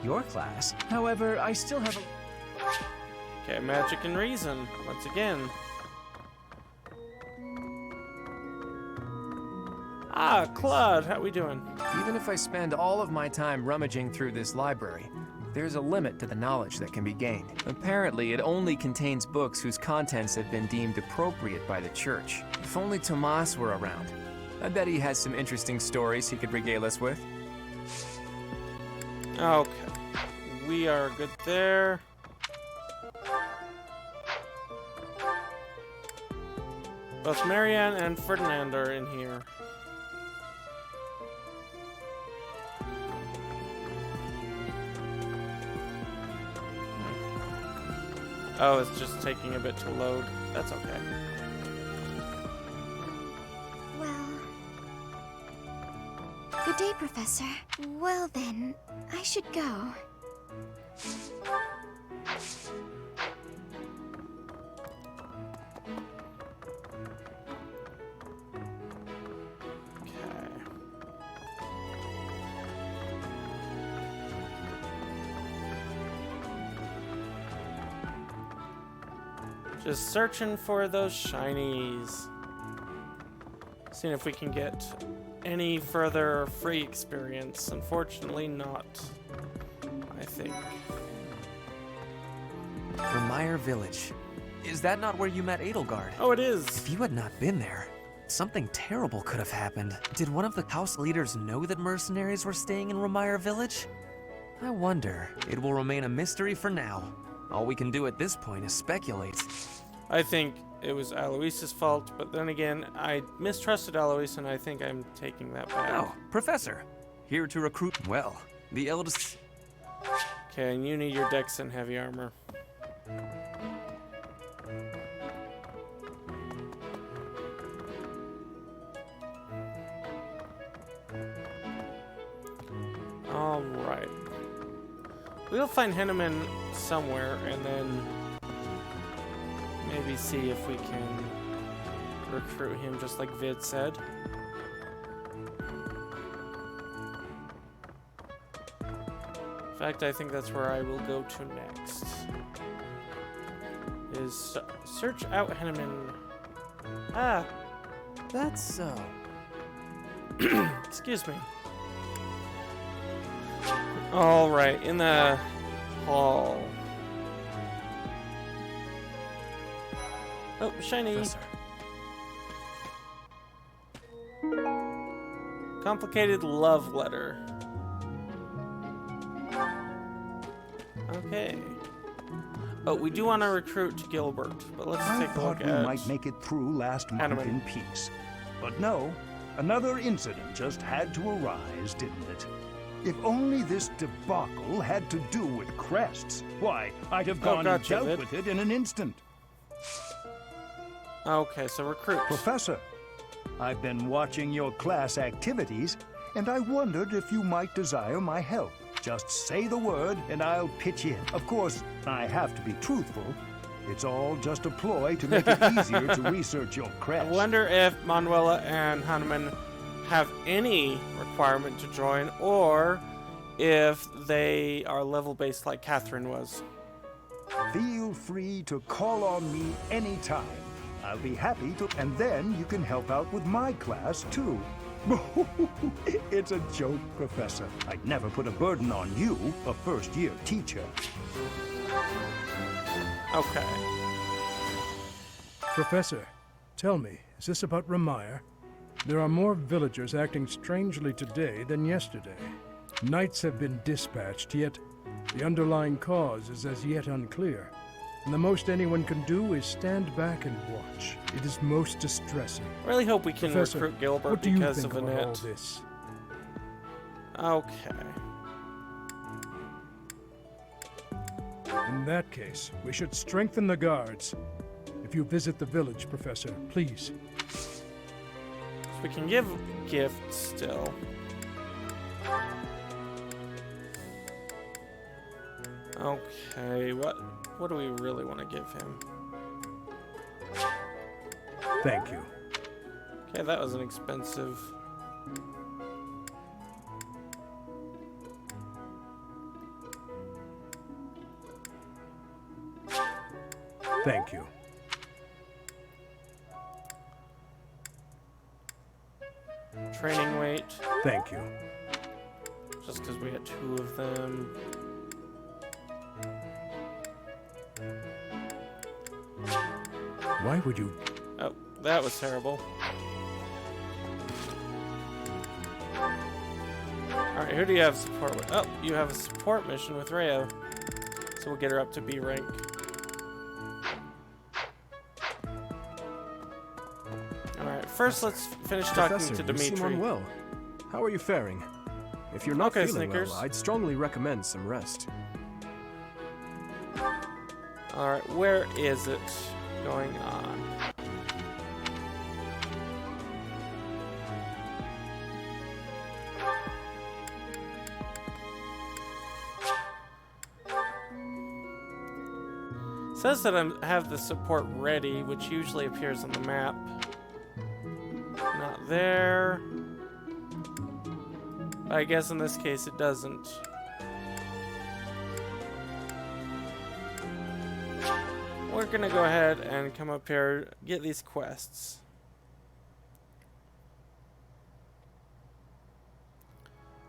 Your class? However, I still have a... Okay, magic and reason. Once again. Ah, Claude, how we doing? Even if I spend all of my time rummaging through this library, there's a limit to the knowledge that can be gained. Apparently, it only contains books whose contents have been deemed appropriate by the church. If only Tomas were around. I bet he has some interesting stories he could regale us with. Okay. We are good there. Both Marianne and Ferdinand are in here. Oh, it's just taking a bit to load. That's okay. Well... Good day, Professor. Well then, I should go. Just searching for those shinies. Seeing if we can get any further free experience. Unfortunately not, I think. Remire Village. Is that not where you met Edelgard? Oh, it is. If you had not been there, something terrible could have happened. Did one of the house leaders know that mercenaries were staying in Remire Village? I wonder. It will remain a mystery for now. All we can do at this point is speculate. I think it was Alois's fault, but then again, I mistrusted Alois, and I think I'm taking that back. Oh, Professor. Here to recruit. Well, the eldest... Okay, and you need your dex and heavy armor. Alright. We'll find Henneman somewhere, and then maybe see if we can recruit him just like Vid said. fact, I think that's where I will go to next. Is search out Henneman. Ah, That's so. excuse me. All right, in the hall. Oh, shiny. Professor. Complicated love letter. Okay. Oh, we do want to recruit Gilbert, but let's I take a look thought we at might make it through last month Hanneman. in peace. But no, another incident just had to arise, didn't it? If only this debacle had to do with crests, why, I'd have gone and gotcha, dealt Vid. with it in an instant. Okay, so recruit. Professor, I've been watching your class activities, and I wondered if you might desire my help. Just say the word, and I'll pitch in. Of course, I have to be truthful. It's all just a ploy to make it easier to research your I crest. wonder if Manuela and Hanneman have any requirement to join, or if they are level-based like Catherine was. Feel free to call on me anytime. I'll be happy to, and then you can help out with my class, too. It's a joke, Professor. I'd never put a burden on you, a first-year teacher. Okay. Professor, tell me, is this about Remire? There are more villagers acting strangely today than yesterday. Knights have been dispatched, yet the underlying cause is as yet unclear. And the most anyone can do is stand back and watch. It is most distressing. I really hope we can Professor, recruit Gilbert what do you because think of about all Annette. this? Okay. In that case, we should strengthen the guards. If you visit the village, Professor, please. So we can give gifts still. Okay, what do we really want to give him? Thank you. Okay, that was an expensive. Thank you. Training weight. Thank you. Just because we had 2 of them. Why would you? Oh, that was terrible. Alright, who do you have support with? Oh, you have a support mission with Rhea. So we'll get her up to B rank. Alright, first let's finish talking Professor, to you seem Dimitri. unwell. How are you faring? If you're not Okay, feeling Snickers. well, I'd strongly recommend some rest. Alright, where is it going on? It says that I have the support ready, which usually appears on the map. Not there. I guess in this case it doesn't. We're gonna go ahead and come up here, get these quests.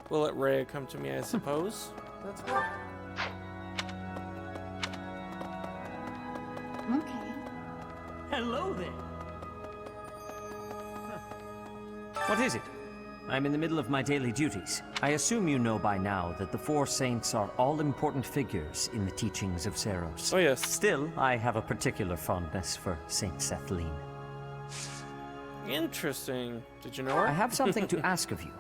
Will let Rhea come to me, I suppose? That's right. Okay. Hello there. What is it? I'm in the middle of my daily duties. I assume you know by now that the 4 saints are all-important figures in the teachings of Seros. Oh, yes. Still, I have a particular fondness for Saint Sethlene. Interesting. Did you know her? I have something to ask of you.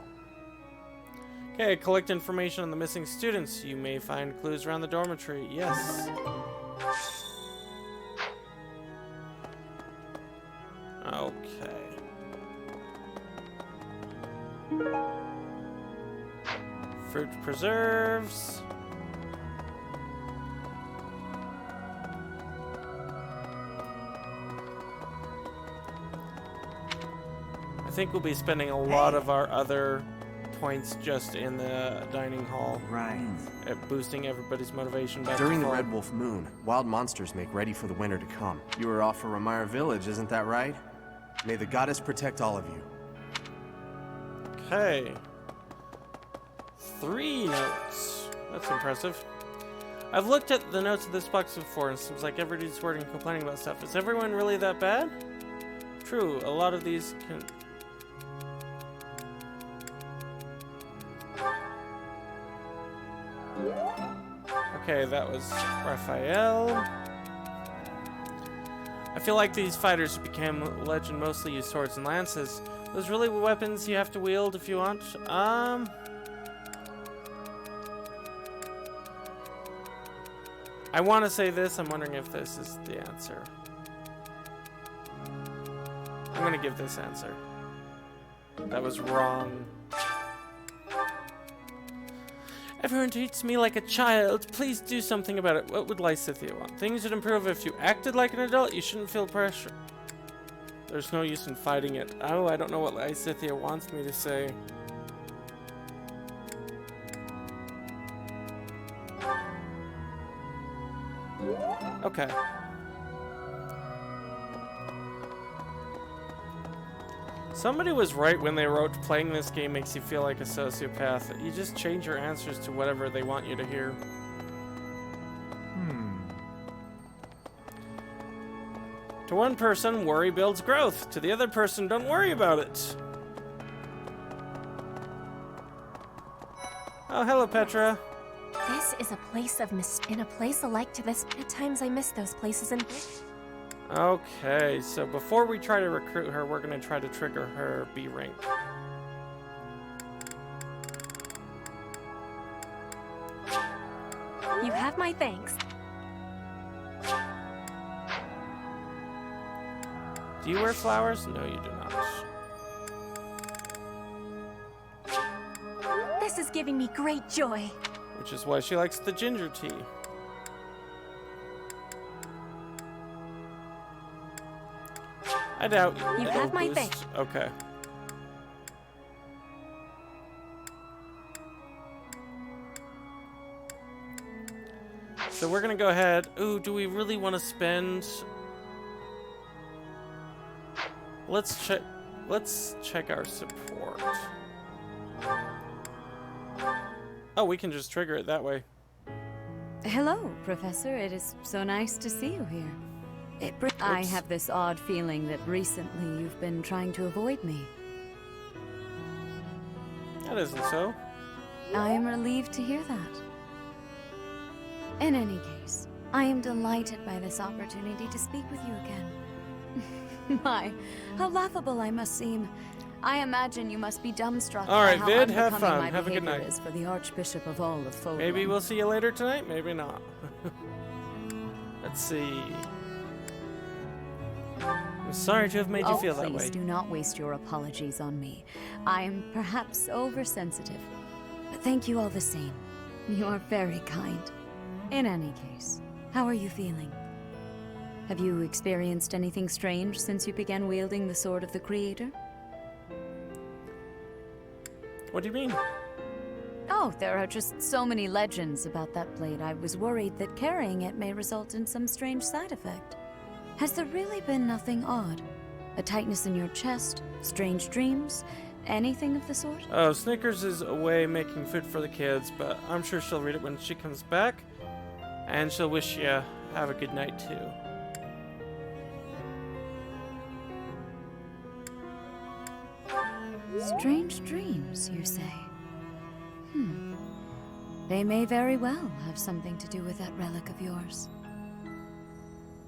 Okay, collect information on the missing students. You may find clues around the dormitory. Yes. Okay. Fruit preserves. I think we'll be spending a lot of our other points just in the dining hall. Right. Boosting everybody's motivation back During to the full. Red Wolf Moon, wild monsters make ready for the winter to come. You were off for Ramire Village, isn't that right? May the goddess protect all of you. Okay. 3 notes. That's impressive. I've looked at the notes of this box before, and it seems like everybody's worried and complaining about stuff. Is everyone really that bad? True, a lot of these can... Okay, that was Raphael. I feel like these fighters who became legend mostly use swords and lances. Those really weapons you have to wield if you want? I want to say this. I'm wondering if this is the answer. I'm going to give this answer. That was wrong. Everyone treats me like a child. Please do something about it. What would Lysithea want? Things would improve if you acted like an adult. You shouldn't feel pressure. There's no use in fighting it. Oh, I don't know what Lysithea wants me to say. Okay. Somebody was right when they wrote, playing this game makes you feel like a sociopath. You just change your answers to whatever they want you to hear. To one person, worry builds growth. To the other person, don't worry about it. Oh, hello, Petra. This is a place of in a place alike to this. At times I miss those places and... Okay, so before we try to recruit her, we're going to try to trigger her B rank. You have my thanks. Do you wear flowers? No, you do not. This is giving me great joy. Which is why she likes the ginger tea. I doubt you have my thing. Okay. So we're gonna go ahead. Ooh, do we really want to spend? Let's check. Let's check our support. Oh, we can just trigger it that way. Hello, Professor. It is so nice to see you here. I have this odd feeling that recently you've been trying to avoid me. That isn't so. I am relieved to hear that. In any case, I am delighted by this opportunity to speak with you again. My, how laughable I must seem. I imagine you must be dumbstruck by how Vid, have unbecoming fun. my Have a good behavior night. is for the Archbishop of all of Fodlan. Maybe we'll see you later tonight, maybe not. Let's see. I'm sorry to have made you feel that way. Please do not waste your apologies on me. I am perhaps oversensitive, but thank you all the same. You are very kind. In any case, how are you feeling? Have you experienced anything strange since you began wielding the Sword of the Creator? What do you mean? Oh, there are just so many legends about that blade. I was worried that carrying it may result in some strange side effect. Has there really been nothing odd? A tightness in your chest? Strange dreams? Anything of the sort? Oh, Snickers is away making food for the kids, but I'm sure she'll read it when she comes back. And she'll wish you have a good night, too. Strange dreams, you say? They may very well have something to do with that relic of yours.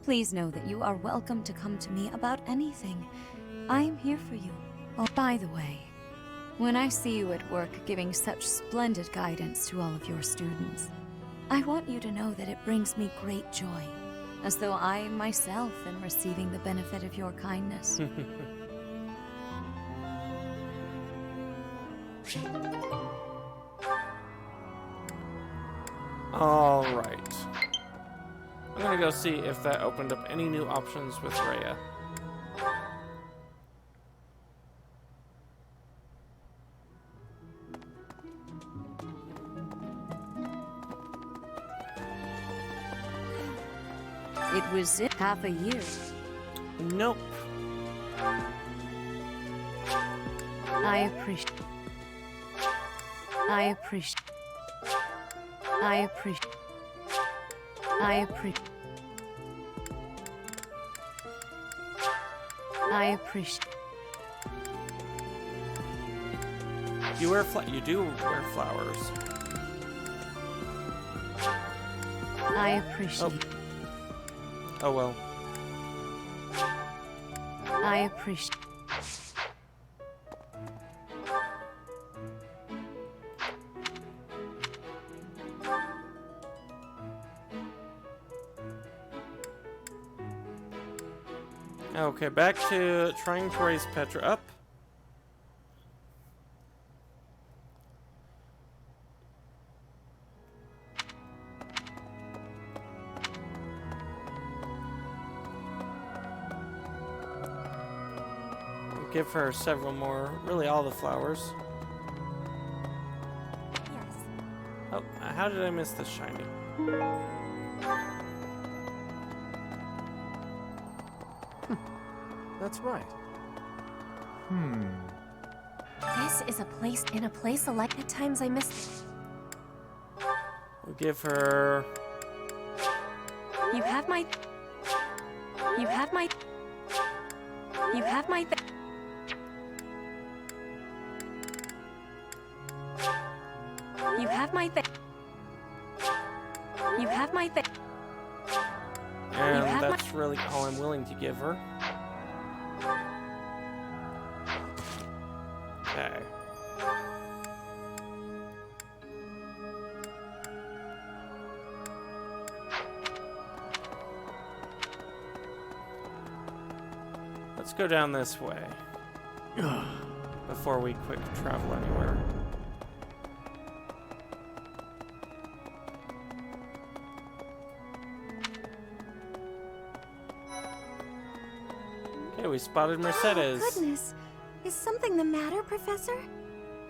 Please know that you are welcome to come to me about anything. I am here for you. Oh, by the way, when I see you at work giving such splendid guidance to all of your students, I want you to know that it brings me great joy, as though I myself am receiving the benefit of your kindness. Alright. I'm gonna go see if that opened up any new options with Rhea. It was in half a year. Nope. I appreciate. I appreciate. I appreciate. I appreciate. I appreciate. You wear you do wear flowers. I appreciate. Oh well. I appreciate. Okay, back to trying to raise Petra up. Give her several more, really all the flowers. Yes. Oh, how did I miss this shiny? That's right. This is a place alike. At times I miss. We'll give her... You have my. You have my. You have my. You have my. You have my. And that's really all I'm willing to give her. Okay. Let's go down this way before we quick travel anywhere. Okay, we spotted Mercedes. Oh, goodness. Is something the matter, Professor?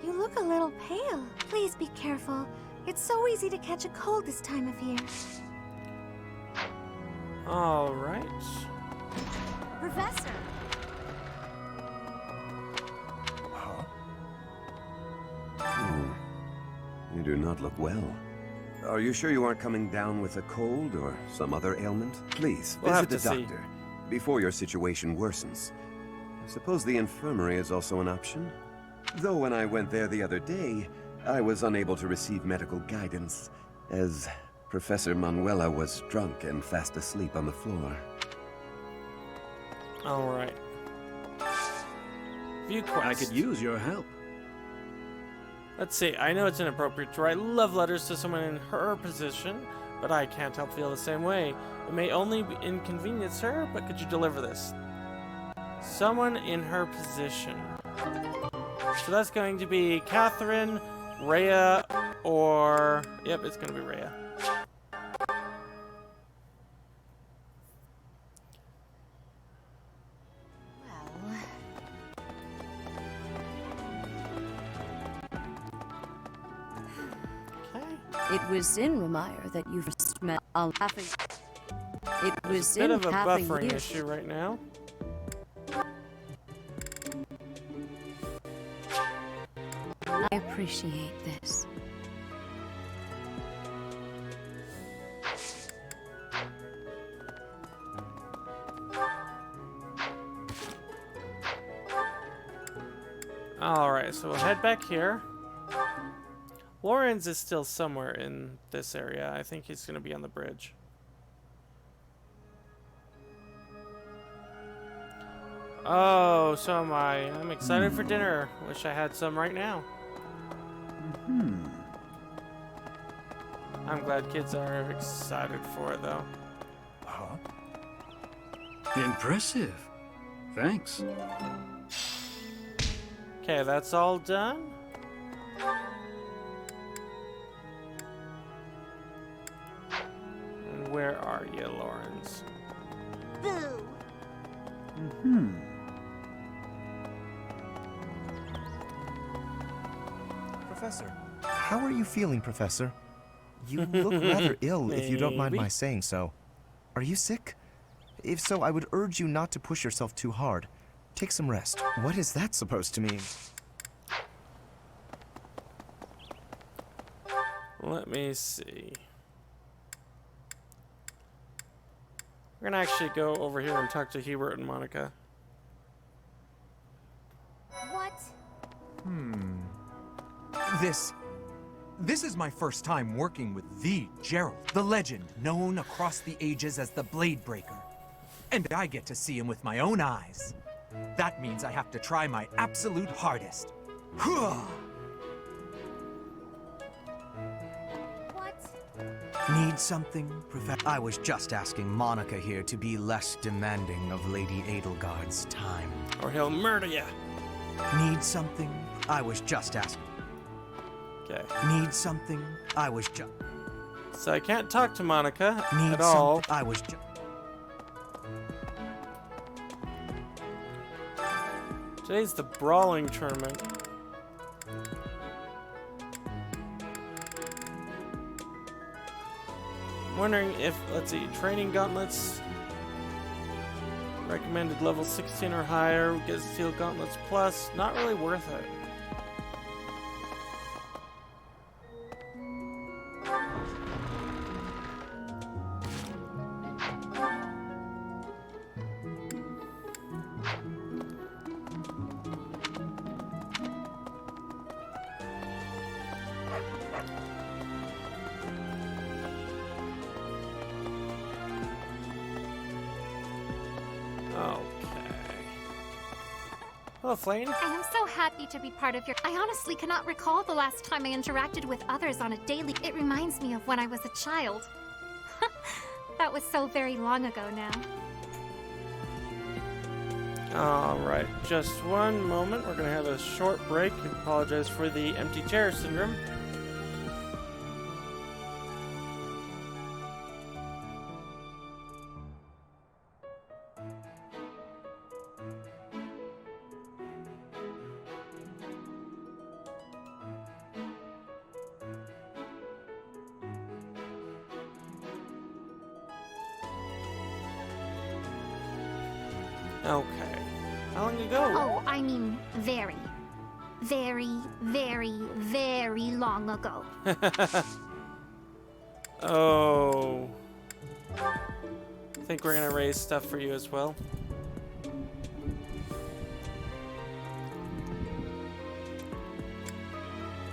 You look a little pale. Please be careful. It's so easy to catch a cold this time of year. All right. Professor! You do not look well. Are you sure you aren't coming down with a cold or some other ailment? Please, We'll have visit to the see. doctor before your situation worsens. I suppose the infirmary is also an option. Though when I went there the other day, I was unable to receive medical guidance, as Professor Manuela was drunk and fast asleep on the floor. All right. View quest. I could use your help. Let's see. I know it's inappropriate to write love letters to someone in her position, but I can't help feel the same way. It may only inconvenience her, but could you deliver this? Someone in her position. So that's going to be Catherine, Rhea, or... Yep, it's going to be Rhea. It was in Remire that you first met half a. It was Bit in of a half a buffering year. issue right now. I appreciate this. Alright, so we'll head back here. Lawrence is still somewhere in this area. I think he's going to be on the bridge. Oh, so am I. I'm excited for dinner. Wish I had some right now. I'm glad kids are excited for it, though. Huh? Impressive. Thanks. Okay, that's all done. And where are you, Lawrence? Boo! Professor, how are you feeling, Professor? You look rather ill, if you don't mind Maybe. my saying so. Are you sick? If so, I would urge you not to push yourself too hard. Take some rest. What is that supposed to mean? Let me see. We're gonna actually go over here and talk to Hubert and Monica. What? This is my first time working with the Gerald, the legend known across the ages as the Blade Breaker. And I get to see him with my own eyes. That means I have to try my absolute hardest. Need something, Professor? I was just asking Monica here to be less demanding of Lady Edelgard's time. Or he'll murder you. Need something? I was just asking. Okay. Need something? I was just. So I can't talk to Monica Need at all. I was just. Today's the brawling tournament. I'm wondering if, let's see, training gauntlets. Recommended level 16 or higher. Get steel gauntlets plus. Not really worth it. Hello, Flame. I am so happy to be part of your... I honestly cannot recall the last time I interacted with others on a daily... It reminds me of when I was a child. That was so very long ago now. Alright, just one moment. We're going to have a short break. I apologize for the empty chair syndrome. Okay. How long ago? Oh, I mean very, very, very, very long ago. Oh. I think we're gonna raise stuff for you as well.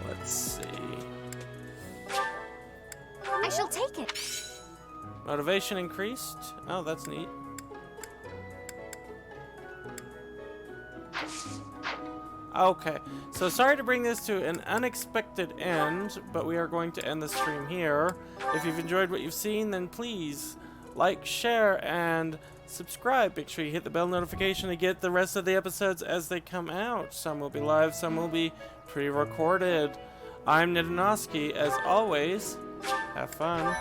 Let's see. I shall take it. Motivation increased. Oh, that's neat. Okay, so sorry to bring this to an unexpected end, but we are going to end the stream here. If you've enjoyed what you've seen, then please like, share, and subscribe. Make sure you hit the bell notification to get the rest of the episodes as they come out. Some will be live, some will be pre-recorded. I'm NdoNosCi. As always, have fun.